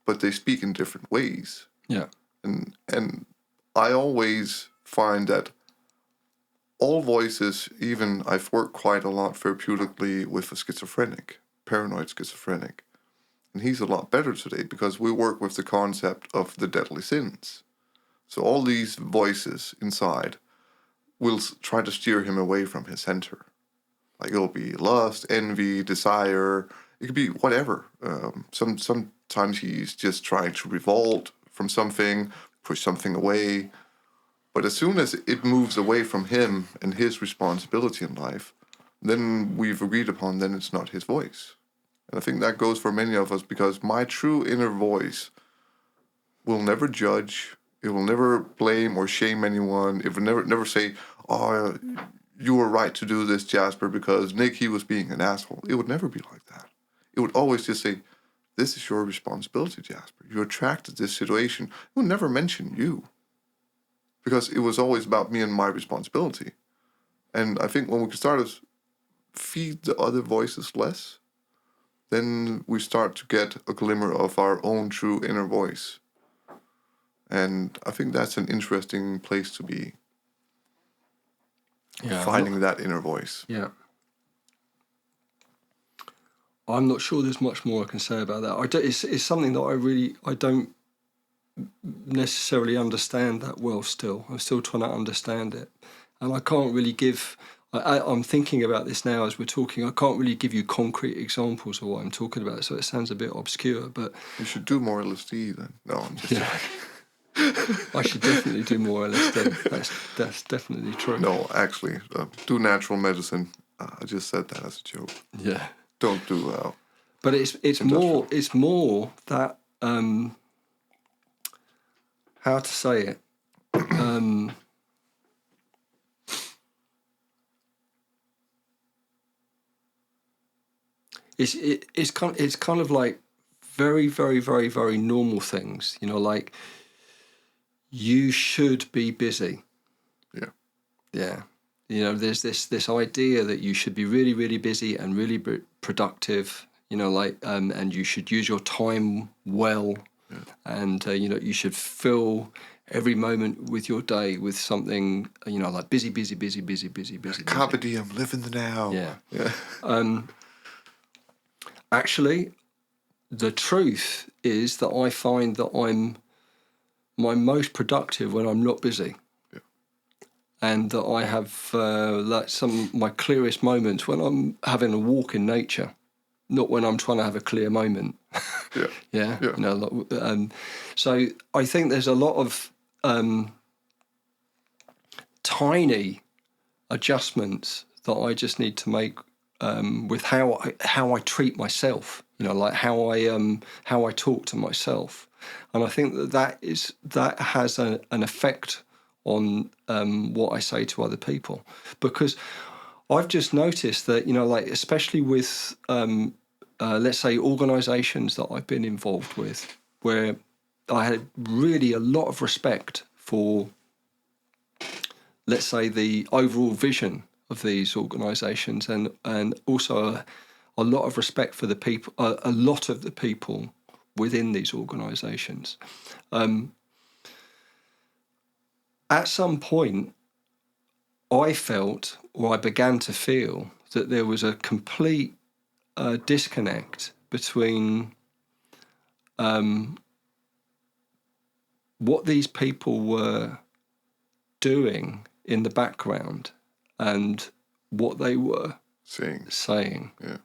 but they speak in different ways. yeah, And I always find that all voices, even I've worked quite a lot therapeutically with a paranoid schizophrenic, and he's a lot better today because we work with the concept of the deadly sins. So all these voices inside, will try to steer him away from his center. Like it'll be lust, envy, desire. It could be whatever. Sometimes he's just trying to revolt from something, push something away. But as soon as it moves away from him and his responsibility in life, then we've agreed upon, then it's not his voice. And I think that goes for many of us, because my true inner voice will never judge. It will never blame or shame anyone. It will never say, oh, you were right to do this, Jasper, because Nick, he was being an asshole. It would never be like that. It would always just say, this is your responsibility, Jasper. You attracted this situation. It would never mention you, because it was always about me and my responsibility. And I think when we can start to feed the other voices less, then we start to get a glimmer of our own true inner voice. And I think that's an interesting place to be. Yeah, finding that inner voice. Yeah. I'm not sure there's much more I can say about that. It's something that I don't necessarily understand that well still. I'm still trying to understand it. And I can't really give... I'm thinking about this now as we're talking. I can't really give you concrete examples of what I'm talking about, so it sounds a bit obscure, but... You should do more LSD then. No, I'm just joking. I should definitely do more LSD. That's definitely true. No, actually, do natural medicine. I just said that as a joke. Yeah. Don't do. But it's more that how to say it. It's kind of like very, very, very, very normal things. You know, like you should be busy. Yeah. Yeah. You know, there's this idea that you should be really, really busy and really productive, you know, like, and you should use your time well. Yeah. And, you know, you should fill every moment with your day with something, you know, like busy. Carpe diem, live in the now. Yeah. Actually, the truth is that I find that I'm my most productive when I'm not busy. And that I have like some of my clearest moments when I'm having a walk in nature, not when I'm trying to have a clear moment. Yeah. You know, so I think there's a lot of tiny adjustments that I just need to make with how I treat myself. You know, like how I talk to myself, and I think that has an effect on what I say to other people, because I've just noticed that, you know, like especially with let's say organisations that I've been involved with, where I had really a lot of respect for, let's say, the overall vision of these organisations, and also a lot of respect for the people, a lot of the people within these organisations. At some point, I felt, or I began to feel, that there was a complete disconnect between what these people were doing in the background and what they were saying. Yeah.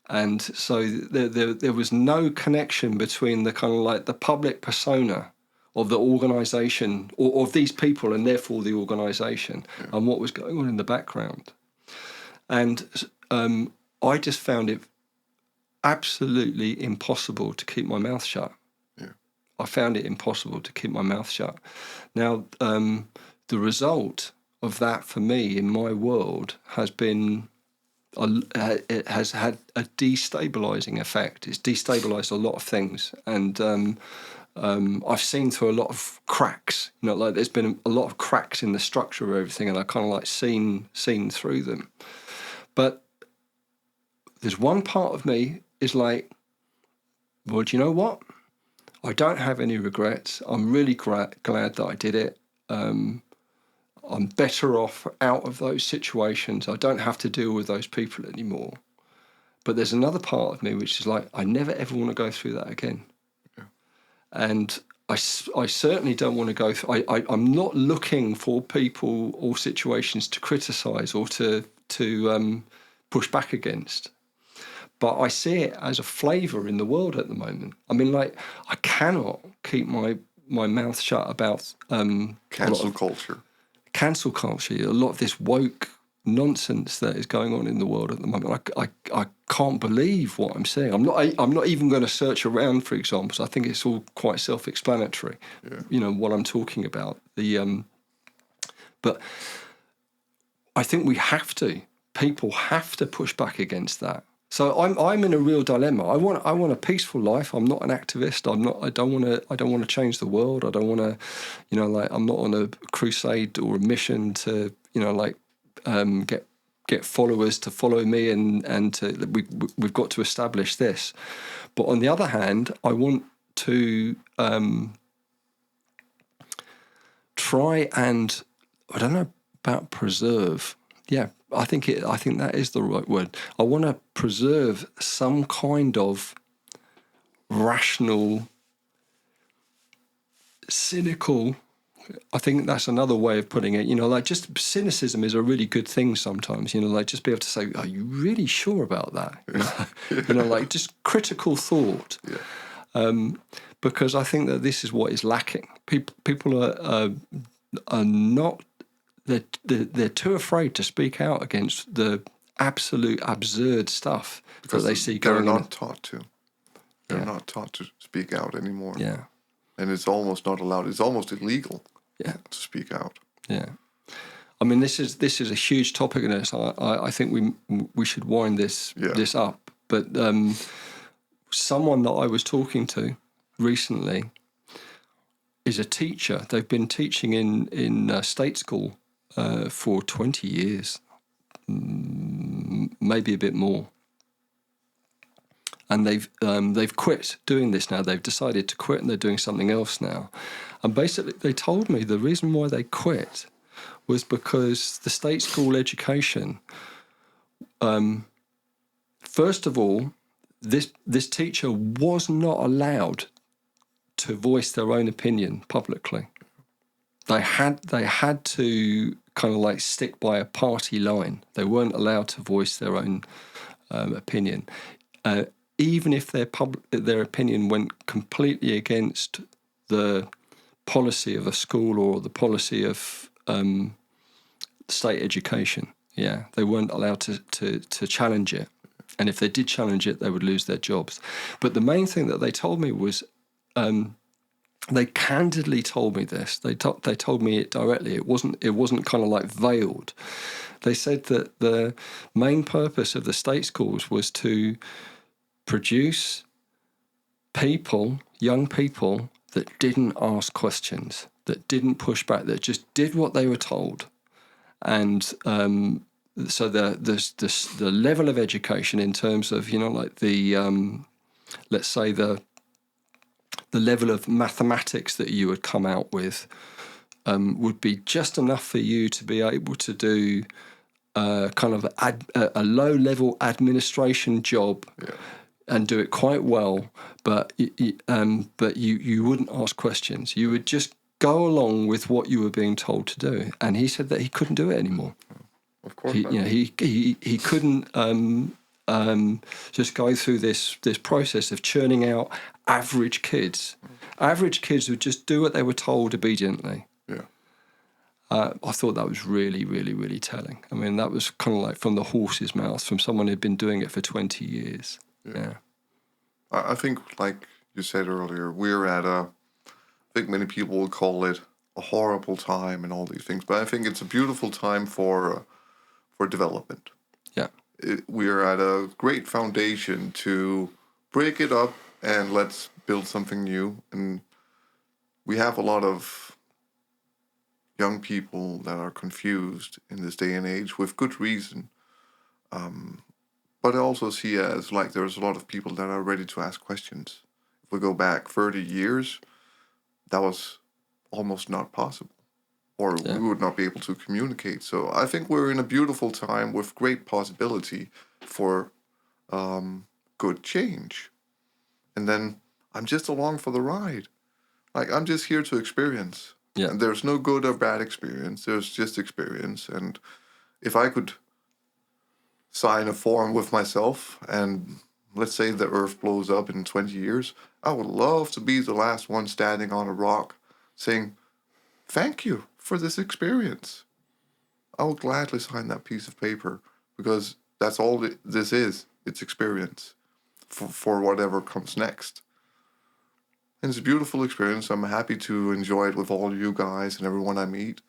And so there was no connection between the kind of like the public persona of the organisation, or of these people, and therefore the organisation, and what was going on in the background. And I just found it absolutely impossible to keep my mouth shut. Yeah. I found it impossible to keep my mouth shut. Now, the result of that for me in my world has been, it has had a destabilising effect. It's destabilised a lot of things, and I've seen through a lot of cracks. You know, like there's been a lot of cracks in the structure of everything, and I kind of like seen through them. But there's one part of me is like, well, do you know what? I don't have any regrets. I'm really glad that I did it. I'm better off out of those situations. I don't have to deal with those people anymore. But there's another part of me which is like, I never ever want to go through that again. Yeah. And I certainly don't want to go through. I'm not looking for people or situations to criticise or to push back against. But I see it as a flavour in the world at the moment. I mean, like, I cannot keep my mouth shut about Cancel culture. Cancel culture. A lot of this woke nonsense that is going on in the world at the moment. I can't believe what I'm seeing. I'm not even going to search around for examples. I think it's all quite self-explanatory. Yeah. You know what I'm talking about. But I think we have to. People have to push back against that. So I'm in a real dilemma. I want a peaceful life. I'm not an activist. I don't want to change the world. I don't want to, I'm not on a crusade or a mission to, get followers to follow me and to we've got to establish this. But on the other hand, I want to try and, I don't know about preserve. Yeah, I think that is the right word. I want to preserve some kind of rational, cynical. I think that's another way of putting it. Just cynicism is a really good thing sometimes. Just be able to say, "Are you really sure about that?" Just critical thought. Yeah. Because I think that this is what is lacking. People are not. They're too afraid to speak out against the absolute absurd stuff Because that they see going on. They're not taught to. They're not taught to speak out anymore. Yeah. And it's almost not allowed. It's almost illegal. Yeah. To speak out. Yeah. I mean, this is a huge topic in this. I think we should wind this up. But someone that I was talking to recently is a teacher. They've been teaching in state school for 20 years, maybe a bit more. And they've quit doing this now. They've decided to quit, and they're doing something else now. And basically, they told me the reason why they quit was because the state school education. First of all, this teacher was not allowed to voice their own opinion publicly. They had to kind of stick by a party line. They weren't allowed to voice their own opinion, even if their opinion went completely against the policy of a school or the policy of state education. Yeah, they weren't allowed to challenge it, and if they did challenge it, they would lose their jobs. But the main thing that they told me was. They candidly told me this. They told me it directly. It wasn't kind of veiled. They said that the main purpose of the state schools was to produce young people that didn't ask questions, that didn't push back, that just did what they were told. And so the level of education in terms of let's say the level of mathematics that you would come out with would be just enough for you to be able to do kind of a low-level administration job and do it quite well, but you wouldn't ask questions. You would just go along with what you were being told to do. And he said that he couldn't do it anymore. Of course not. He couldn't just go through this process of churning out average kids. Average kids would just do what they were told obediently. Yeah. I thought that was really, really, really telling. I mean, that was kind of from the horse's mouth, from someone who'd been doing it for 20 years. Yeah. I think, like you said earlier, we're at I think many people will call it a horrible time and all these things, but I think it's a beautiful time for development. Yeah. We're at a great foundation to break it up and let's build something new. And we have a lot of young people that are confused in this day and age with good reason. But I also see as there's a lot of people that are ready to ask questions. If we go back 30 years, that was almost not possible. Or we would not be able to communicate. So I think we're in a beautiful time with great possibility for good change. And then I'm just along for the ride. Like, I'm just here to experience. Yeah. And there's no good or bad experience. There's just experience. And if I could sign a form with myself and let's say the earth blows up in 20 years, I would love to be the last one standing on a rock saying, thank you for this experience. I would gladly sign that piece of paper because that's all this is. It's experience for whatever comes next. And it's a beautiful experience. I'm happy to enjoy it with all you guys and everyone I meet.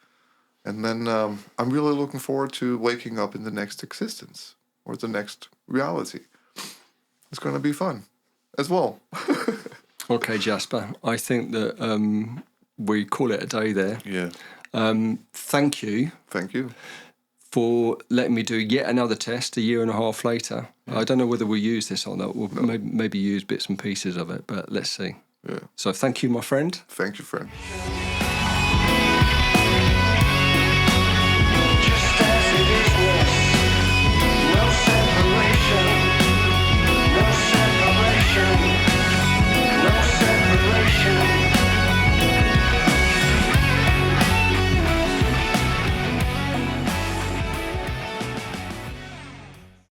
And then I'm really looking forward to waking up in the next existence or the next reality. It's going to be fun as well. Okay, Jasper. I think that we call it a day there. Yeah. Thank you. Thank you. For letting me do yet another test a year and a half later. Yeah. I don't know whether we'll use this or not. We'll maybe use bits and pieces of it, but let's see. Yeah. So thank you, my friend. Thank you, friend.